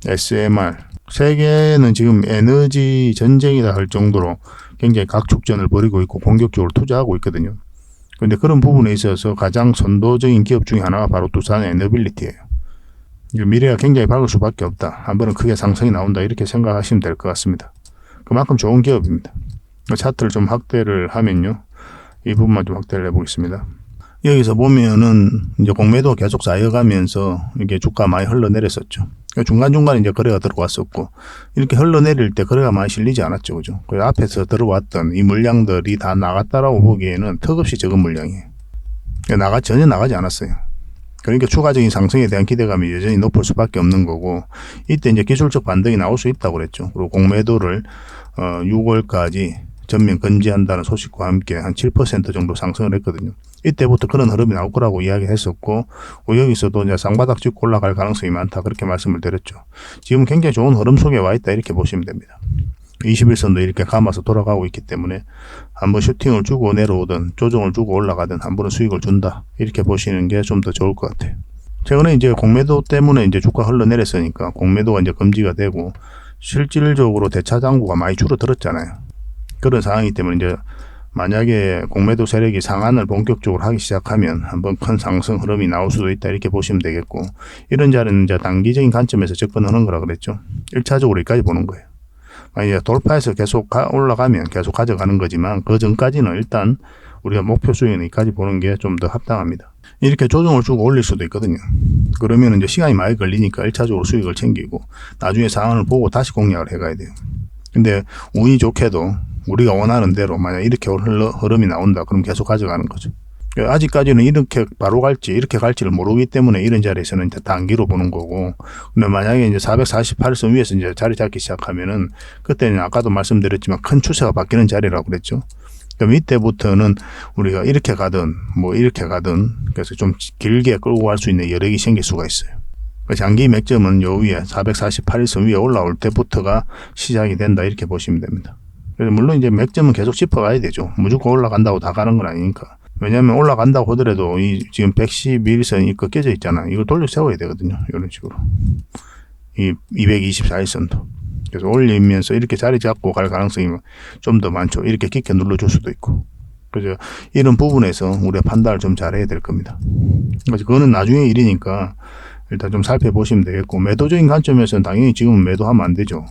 SMR. 세계는 지금 에너지 전쟁이다 할 정도로 굉장히 각축전을 벌이고 있고 공격적으로 투자하고 있거든요. 그런데 그런 부분에 있어서 가장 선도적인 기업 중에 하나가 바로 두산 에너빌리티예요. 미래가 굉장히 밝을 수밖에 없다. 한 번은 크게 상승이 나온다, 이렇게 생각하시면 될 것 같습니다. 그만큼 좋은 기업입니다. 차트를 좀 확대를 하면요. 이 부분만 좀 확대를 해보겠습니다. 여기서 보면은 이제 공매도 계속 쌓여가면서 이게 주가 많이 흘러내렸었죠. 중간중간에 이제 거래가 들어왔었고, 이렇게 흘러내릴 때 거래가 많이 실리지 않았죠. 그죠? 그 앞에서 들어왔던 이 물량들이 다 나갔다라고 보기에는 턱없이 적은 물량이에요. 전혀 나가지 않았어요. 그러니까 추가적인 상승에 대한 기대감이 여전히 높을 수밖에 없는 거고, 이때 이제 기술적 반등이 나올 수 있다고 그랬죠. 그리고 공매도를 6월까지 전면 금지한다는 소식과 함께 한 7% 정도 상승을 했거든요. 이때부터 그런 흐름이 나올 거라고 이야기했었고, 여기서도 이제 쌍바닥 찍고 올라갈 가능성이 많다, 그렇게 말씀을 드렸죠. 지금 굉장히 좋은 흐름 속에 와 있다, 이렇게 보시면 됩니다. 21선도 이렇게 감아서 돌아가고 있기 때문에 한번 슈팅을 주고 내려오든 조정을 주고 올라가든 한 번은 수익을 준다, 이렇게 보시는 게 좀 더 좋을 것 같아요. 최근에 이제 공매도 때문에 이제 주가 흘러내렸으니까 공매도가 이제 금지가 되고 실질적으로 대차 잔고가 많이 줄어들었잖아요. 그런 상황이기 때문에 이제 만약에 공매도 세력이 상한을 본격적으로 하기 시작하면 한번 큰 상승 흐름이 나올 수도 있다, 이렇게 보시면 되겠고, 이런 자리는 이제 단기적인 관점에서 접근하는 거라 그랬죠. 1차적으로 여기까지 보는 거예요. 만약에 돌파해서 계속 올라가면 계속 가져가는 거지만, 그 전까지는 일단 우리가 목표 수익은 여기까지 보는 게 좀 더 합당합니다. 이렇게 조정을 주고 올릴 수도 있거든요. 그러면 이제 시간이 많이 걸리니까 1차적으로 수익을 챙기고 나중에 상황을 보고 다시 공략을 해가야 돼요. 근데 운이 좋게도 우리가 원하는 대로 만약 이렇게 흐름이 나온다, 그럼 계속 가져가는 거죠. 아직까지는 이렇게 바로 갈지 이렇게 갈지를 모르기 때문에 이런 자리에서는 이제 단기로 보는 거고, 근데 만약에 이제 448선 위에서 이제 자리 잡기 시작하면은 그때는 아까도 말씀드렸지만 큰 추세가 바뀌는 자리라고 그랬죠. 그럼 이때부터는 우리가 이렇게 가든 이렇게 가든 그래서 좀 길게 끌고 갈 수 있는 여력이 생길 수가 있어요. 장기 맥점은 요 위에 448선 위에 올라올 때부터가 시작이 된다, 이렇게 보시면 됩니다. 그래서 물론 이제 맥점은 계속 짚어가야 되죠. 무조건 올라간다고 다 가는 건 아니니까. 왜냐하면 올라간다고 하더라도 이 지금 111선이 꺾여져 있잖아요. 이걸 돌려 세워야 되거든요. 이런 식으로. 이 224일선도. 그래서 올리면서 이렇게 자리 잡고 갈 가능성이 좀 더 많죠. 이렇게 깊게 눌러줄 수도 있고. 그래서 이런 부분에서 우리가 판단을 좀 잘해야 될 겁니다. 그래서 그거는 나중에 일이니까 일단 좀 살펴보시면 되겠고, 매도적인 관점에서는 당연히 지금은 매도하면 안 되죠.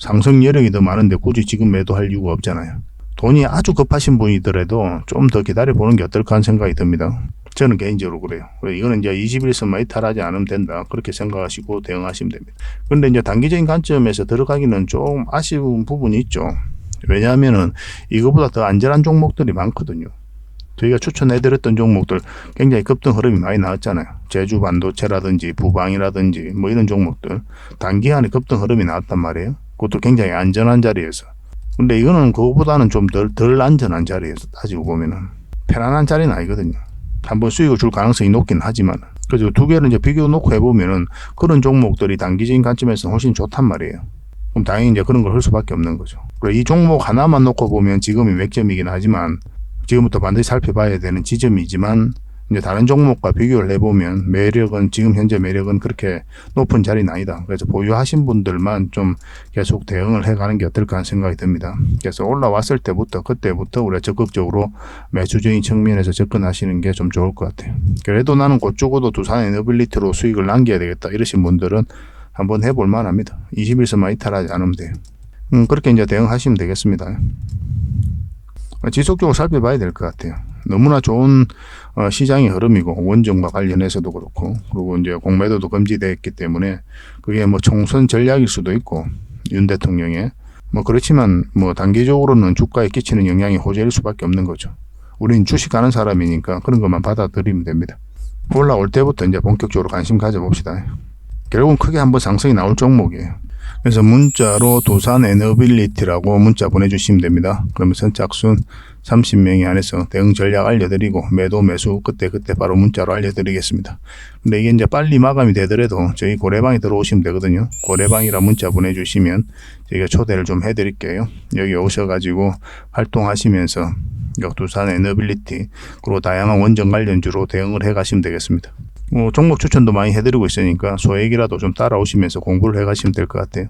상승 여력이 더 많은데 굳이 지금 매도할 이유가 없잖아요. 돈이 아주 급하신 분이더라도 좀 더 기다려보는 게 어떨까 하는 생각이 듭니다. 저는 개인적으로 그래요. 이거는 이제 21선만 이탈하지 않으면 된다, 그렇게 생각하시고 대응하시면 됩니다. 그런데 이제 단기적인 관점에서 들어가기는 좀 아쉬운 부분이 있죠. 왜냐하면은 이거보다 더 안전한 종목들이 많거든요. 저희가 추천해드렸던 종목들 굉장히 급등 흐름이 많이 나왔잖아요. 제주 반도체라든지 부방이라든지 이런 종목들 단기간에 급등 흐름이 나왔단 말이에요. 그것도 굉장히 안전한 자리에서. 근데 이거는 그거보다는 좀 덜 안전한 자리에서 따지고 보면은 편안한 자리는 아니거든요. 한번 수익을 줄 가능성이 높긴 하지만. 그래서 두 개를 이제 비교 놓고 해보면은 그런 종목들이 단기적인 관점에서 훨씬 좋단 말이에요. 그럼 당연히 이제 그런 걸 할 수밖에 없는 거죠. 그리고 이 종목 하나만 놓고 보면 지금이 맥점이긴 하지만 지금부터 반드시 살펴봐야 되는 지점이지만 이제 다른 종목과 비교를 해보면 매력은 지금 현재 매력은 그렇게 높은 자리는 아니다. 그래서 보유하신 분들만 좀 계속 대응을 해가는 게 어떨까 하는 생각이 듭니다. 그래서 올라왔을 때부터 그때부터 우리가 적극적으로 매수적인 측면에서 접근하시는 게 좀 좋을 것 같아요. 그래도 나는 곧 죽어도 두산 에너빌리티로 수익을 남겨야 되겠다 이러신 분들은 한번 해볼 만합니다. 21선만 이탈하지 않으면 돼요. 그렇게 이제 대응하시면 되겠습니다. 지속적으로 살펴봐야 될 것 같아요. 너무나 좋은 시장의 흐름이고 원전과 관련해서도 그렇고 그리고 이제 공매도도 금지되었기 때문에 그게 뭐 총선 전략일 수도 있고 윤 대통령의 뭐 그렇지만 뭐 단기적으로는 주가에 끼치는 영향이 호재일 수밖에 없는 거죠. 우린 주식하는 사람이니까 그런 것만 받아들이면 됩니다. 올라올 때부터 이제 본격적으로 관심 가져봅시다. 결국은 크게 한번 상승이 나올 종목이에요. 그래서 문자로 두산 에너빌리티라고 문자 보내주시면 됩니다. 그러면 선착순 30명이 안에서 대응 전략 알려드리고 매도 매수 그때 바로 문자로 알려드리겠습니다. 근데 이게 이제 빨리 마감이 되더라도 저희 고래방에 들어오시면 되거든요. 고래방이라 문자 보내주시면 저희가 초대를 좀 해드릴게요. 여기 오셔가지고 활동하시면서 두산 에너빌리티 그리고 다양한 원전 관련주로 대응을 해가시면 되겠습니다. 종목 추천도 많이 해드리고 있으니까 소액이라도 좀 따라오시면서 공부를 해가시면 될 것 같아요.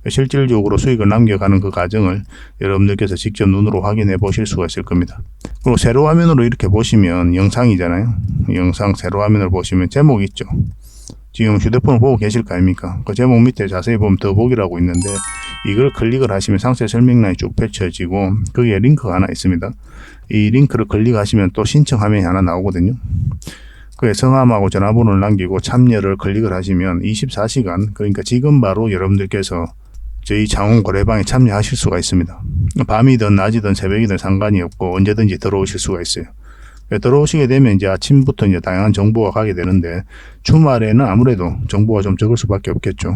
실질적으로 수익을 남겨가는 그 과정을 여러분들께서 직접 눈으로 확인해 보실 수가 있을 겁니다. 그리고 세로 화면으로 이렇게 보시면 영상이잖아요. 영상 세로 화면을 보시면 제목 있죠. 지금 휴대폰을 보고 계실 거 아닙니까? 그 제목 밑에 자세히 보면 더보기라고 있는데 이걸 클릭을 하시면 상세 설명란이 쭉 펼쳐지고 거기에 링크가 하나 있습니다. 이 링크를 클릭하시면 또 신청 화면이 하나 나오거든요. 그에 성함하고 전화번호를 남기고 참여를 클릭을 하시면 24시간 그러니까 지금 바로 여러분들께서 저희 장원 거래방에 참여하실 수가 있습니다. 밤이든 낮이든 새벽이든 상관이 없고 언제든지 들어오실 수가 있어요. 들어오시게 되면 이제 아침부터 이제 다양한 정보가 가게 되는데 주말에는 아무래도 정보가 좀 적을 수밖에 없겠죠.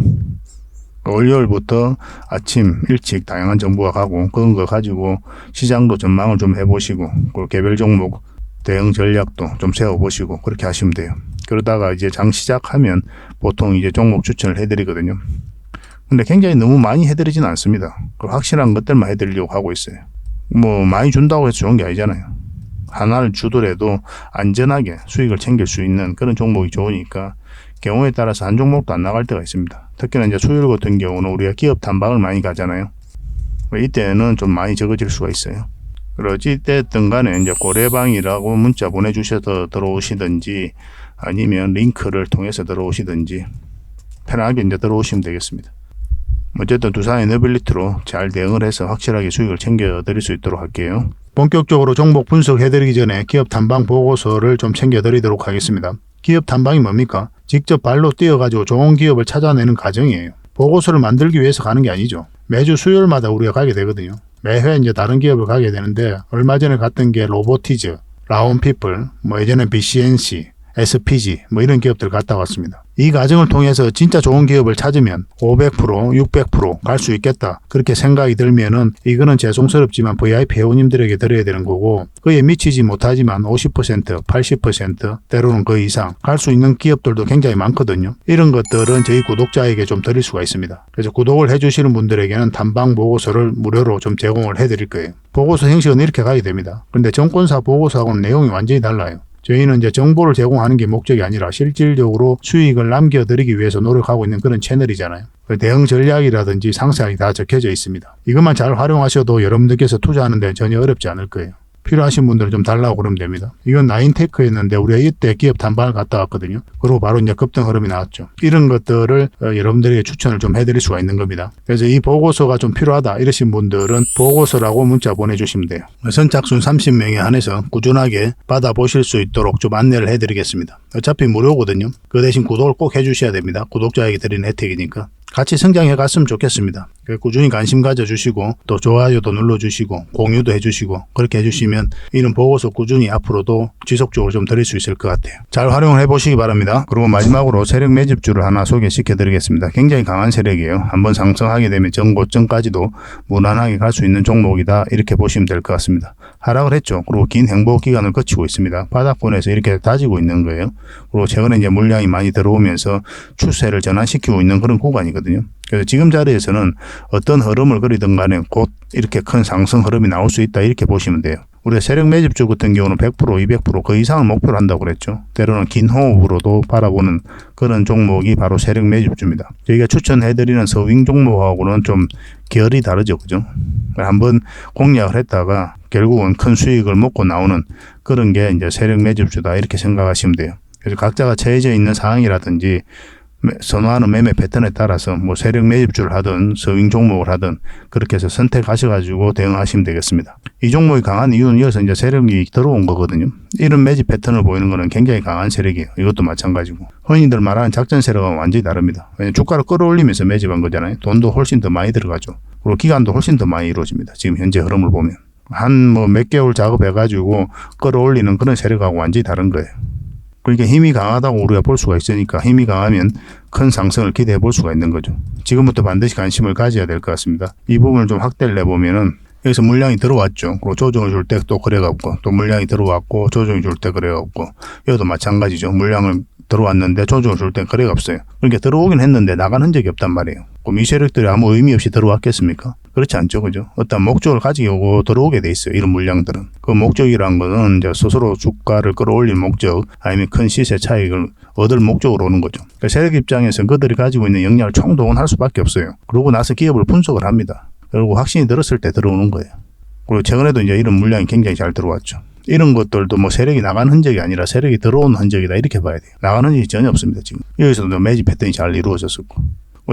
월요일부터 아침 일찍 다양한 정보가 가고 그런 거 가지고 시장도 전망을 좀 해보시고 그리고 개별 종목 대응 전략도 좀 세워보시고 그렇게 하시면 돼요. 그러다가 이제 장 시작하면 보통 이제 종목 추천을 해드리거든요. 근데 굉장히 너무 많이 해드리지는 않습니다. 확실한 것들만 해드리려고 하고 있어요. 뭐 많이 준다고 해서 좋은 게 아니잖아요. 하나를 주더라도 안전하게 수익을 챙길 수 있는 그런 종목이 좋으니까 경우에 따라서 한 종목도 안 나갈 때가 있습니다. 특히나 이제 수요일 같은 경우는 우리가 기업 탐방을 많이 가잖아요. 이때는 좀 많이 적어질 수가 있어요. 어찌됐든 간에 이제 고래방이라고 문자 보내주셔서 들어오시든지 아니면 링크를 통해서 들어오시든지 편하게 이제 들어오시면 되겠습니다. 어쨌든 두산 에너빌리티로 잘 대응을 해서 확실하게 수익을 챙겨 드릴 수 있도록 할게요. 본격적으로 종목 분석해 드리기 전에 기업 탐방 보고서를 좀 챙겨 드리도록 하겠습니다. 기업 탐방이 뭡니까? 직접 발로 뛰어가지고 좋은 기업을 찾아내는 과정이에요. 보고서를 만들기 위해서 가는 게 아니죠. 매주 수요일마다 우리가 가게 되거든요. 매회 이제 다른 기업을 가게 되는데 얼마 전에 갔던 게 로보티즈, 라온피플, 뭐 예전에 BCNC, SPG 뭐 이런 기업들 갔다 왔습니다. 이 과정을 통해서 진짜 좋은 기업을 찾으면 500%, 600% 갈 수 있겠다. 그렇게 생각이 들면은 이거는 죄송스럽지만 VIP 회원님들에게 드려야 되는 거고 그에 미치지 못하지만 50%, 80% 때로는 그 이상 갈 수 있는 기업들도 굉장히 많거든요. 이런 것들은 저희 구독자에게 좀 드릴 수가 있습니다. 그래서 구독을 해주시는 분들에게는 탐방 보고서를 무료로 좀 제공을 해드릴 거예요. 보고서 형식은 이렇게 가게 됩니다. 근데 정권사 보고서하고는 내용이 완전히 달라요. 저희는 이제 정보를 제공하는 게 목적이 아니라 실질적으로 수익을 남겨드리기 위해서 노력하고 있는 그런 채널이잖아요. 대응 전략이라든지 상세하게 다 적혀져 있습니다. 이것만 잘 활용하셔도 여러분들께서 투자하는 데 전혀 어렵지 않을 거예요. 필요하신 분들은 좀 달라고 그러면 됩니다. 이건 나인테크였는데 우리가 이때 기업 탐방을 갔다 왔거든요. 그리고 바로 이제 급등 흐름이 나왔죠. 이런 것들을 여러분들에게 추천을 좀 해드릴 수가 있는 겁니다. 그래서 이 보고서가 좀 필요하다 이러신 분들은 보고서라고 문자 보내주시면 돼요. 선착순 30명에 한해서 꾸준하게 받아보실 수 있도록 좀 안내를 해드리겠습니다. 어차피 무료거든요. 그 대신 구독을 꼭 해주셔야 됩니다. 구독자에게 드리는 혜택이니까. 같이 성장해 갔으면 좋겠습니다. 꾸준히 관심 가져주시고 또 좋아요도 눌러주시고 공유도 해주시고 그렇게 해주시면 이런 보고서 꾸준히 앞으로도 지속적으로 좀 드릴 수 있을 것 같아요. 잘 활용을 해보시기 바랍니다. 그리고 마지막으로 세력 매집주를 하나 소개시켜 드리겠습니다. 굉장히 강한 세력이에요. 한번 상승하게 되면 전고점까지도 무난하게 갈 수 있는 종목이다 이렇게 보시면 될 것 같습니다. 하락을 했죠. 그리고 긴 행보 기간을 거치고 있습니다. 바닥권에서 이렇게 다지고 있는 거예요. 그리고 최근에 이제 물량이 많이 들어오면서 추세를 전환시키고 있는 그런 구간이거든요. 그래서 지금 자리에서는 어떤 흐름을 그리든 간에 곧 이렇게 큰 상승 흐름이 나올 수 있다 이렇게 보시면 돼요. 우리가 세력 매집주 같은 경우는 100%, 200%, 그 이상을 목표로 한다고 그랬죠. 때로는 긴 호흡으로도 바라보는 그런 종목이 바로 세력 매집주입니다. 저희가 추천해드리는 서윙 종목하고는 좀 결이 다르죠. 그죠? 한번 공략을 했다가 결국은 큰 수익을 먹고 나오는 그런 게 이제 세력 매집주다 이렇게 생각하시면 돼요. 그래서 각자가 처해져 있는 상황이라든지 선호하는 매매 패턴에 따라서 뭐 세력 매집주를 하든 서윙 종목을 하든 그렇게 해서 선택하셔가지고 대응하시면 되겠습니다. 이 종목이 강한 이유는 이어서 이제 세력이 들어온 거거든요. 이런 매집 패턴을 보이는 거는 굉장히 강한 세력이에요. 이것도 마찬가지고. 흔히들 말하는 작전 세력은 완전히 다릅니다. 왜냐하면 주가를 끌어올리면서 매집한 거잖아요. 돈도 훨씬 더 많이 들어가죠. 그리고 기간도 훨씬 더 많이 이루어집니다. 지금 현재 흐름을 보면. 한 뭐 몇 개월 작업해가지고 끌어올리는 그런 세력하고 완전히 다른 거예요. 그러니까 힘이 강하다고 우리가 볼 수가 있으니까 힘이 강하면 큰 상승을 기대해 볼 수가 있는 거죠. 지금부터 반드시 관심을 가져야 될 것 같습니다. 이 부분을 좀 확대를 내보면은 여기서 물량이 들어왔죠. 그리고 조정을 줄 때 또 그래갖고 또 물량이 들어왔고 조정이 줄 때 그래갖고 여기도 마찬가지죠. 물량을 들어왔는데 조정을 줄 때 거래가 없어요. 그러니까 들어오긴 했는데 나간 흔적이 없단 말이에요. 그럼 이 세력들이 아무 의미 없이 들어왔겠습니까? 그렇지 않죠. 그죠? 어떤 목적을 가지고 들어오게 돼 있어요. 이런 물량들은. 그 목적이란 거는 이제 스스로 주가를 끌어올릴 목적 아니면 큰 시세 차익을 얻을 목적으로 오는 거죠. 그러니까 세력 입장에서 그들이 가지고 있는 역량을 총동원할 수밖에 없어요. 그러고 나서 기업을 분석을 합니다. 그리고 확신이 들었을 때 들어오는 거예요. 그리고 최근에도 이제 이런 물량이 굉장히 잘 들어왔죠. 이런 것들도 뭐 세력이 나간 흔적이 아니라 세력이 들어온 흔적이다 이렇게 봐야 돼요. 나간 흔적이 전혀 없습니다. 지금 여기서도 매집 패턴이 잘 이루어졌었고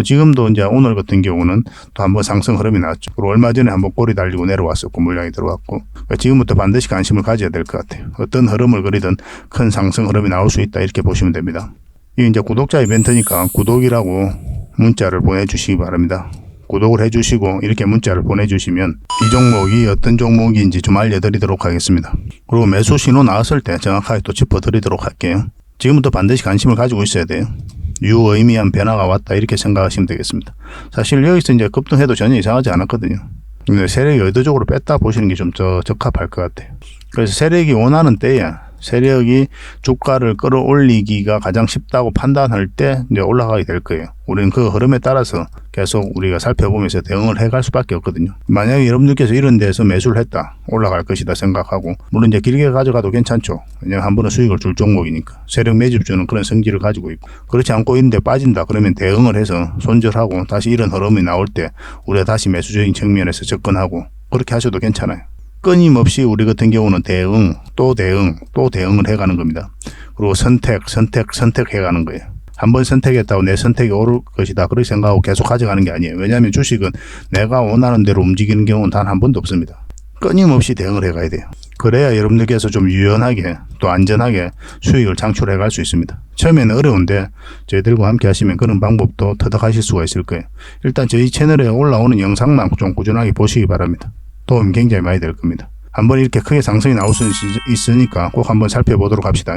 지금도 이제 오늘 같은 경우는 또 한번 상승 흐름이 나왔죠. 그리고 얼마 전에 한번 꼬리 달리고 내려왔었고 물량이 들어왔고 그러니까 지금부터 반드시 관심을 가져야 될 것 같아요. 어떤 흐름을 그리든 큰 상승 흐름이 나올 수 있다 이렇게 보시면 됩니다. 이게 이제 구독자 이벤트니까 구독이라고 문자를 보내주시기 바랍니다. 구독을 해주시고 이렇게 문자를 보내주시면 이 종목이 어떤 종목인지 좀 알려드리도록 하겠습니다. 그리고 매수 신호 나왔을 때 정확하게 또 짚어드리도록 할게요. 지금부터 반드시 관심을 가지고 있어야 돼요. 유의미한 변화가 왔다 이렇게 생각하시면 되겠습니다. 사실 여기서 이제 급등해도 전혀 이상하지 않았거든요. 근데 세력이 의도적으로 뺐다 보시는 게 좀 더 적합할 것 같아요. 그래서 세력이 원하는 때에 세력이 주가를 끌어올리기가 가장 쉽다고 판단할 때 이제 올라가게 될 거예요. 우리는 그 흐름에 따라서 계속 우리가 살펴보면서 대응을 해갈 수밖에 없거든요. 만약에 여러분들께서 이런 데서 매수를 했다, 올라갈 것이다 생각하고 물론 이제 길게 가져가도 괜찮죠. 왜냐하면 한 번은 수익을 줄 종목이니까. 세력 매집주는 그런 성질을 가지고 있고 그렇지 않고 이런 데 빠진다 그러면 대응을 해서 손절하고 다시 이런 흐름이 나올 때 우리가 다시 매수적인 측면에서 접근하고 그렇게 하셔도 괜찮아요. 끊임없이 우리 같은 경우는 대응, 또 대응, 또 대응을 해가는 겁니다. 그리고 선택해가는 거예요. 한번 선택했다고 내 선택이 옳을 것이다. 그렇게 생각하고 계속 가져가는 게 아니에요. 왜냐하면 주식은 내가 원하는 대로 움직이는 경우는 단 한 번도 없습니다. 끊임없이 대응을 해가야 돼요. 그래야 여러분들께서 좀 유연하게 또 안전하게 수익을 창출해 갈 수 있습니다. 처음에는 어려운데 저희들과 함께 하시면 그런 방법도 터득하실 수가 있을 거예요. 일단 저희 채널에 올라오는 영상만 좀 꾸준하게 보시기 바랍니다. 도움이 굉장히 많이 될 겁니다. 한번 이렇게 크게 상승이 나올 수 있으니까 꼭 한번 살펴보도록 합시다.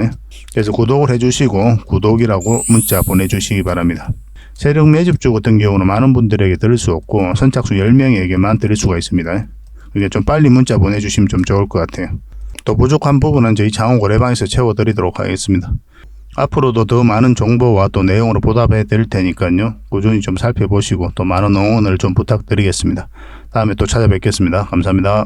그래서 구독을 해주시고 구독이라고 문자 보내주시기 바랍니다. 세력 매집주 같은 경우는 많은 분들에게 드릴 수 없고 선착순 10명에게만 드릴 수가 있습니다. 그게 좀 빨리 문자 보내주시면 좀 좋을 것 같아요. 또 부족한 부분은 저희 장호 거래방에서 채워드리도록 하겠습니다. 앞으로도 더 많은 정보와 또 내용으로 보답해 드릴 테니까요. 꾸준히 좀 살펴보시고 또 많은 응원을 좀 부탁드리겠습니다. 다음에 또 찾아뵙겠습니다. 감사합니다.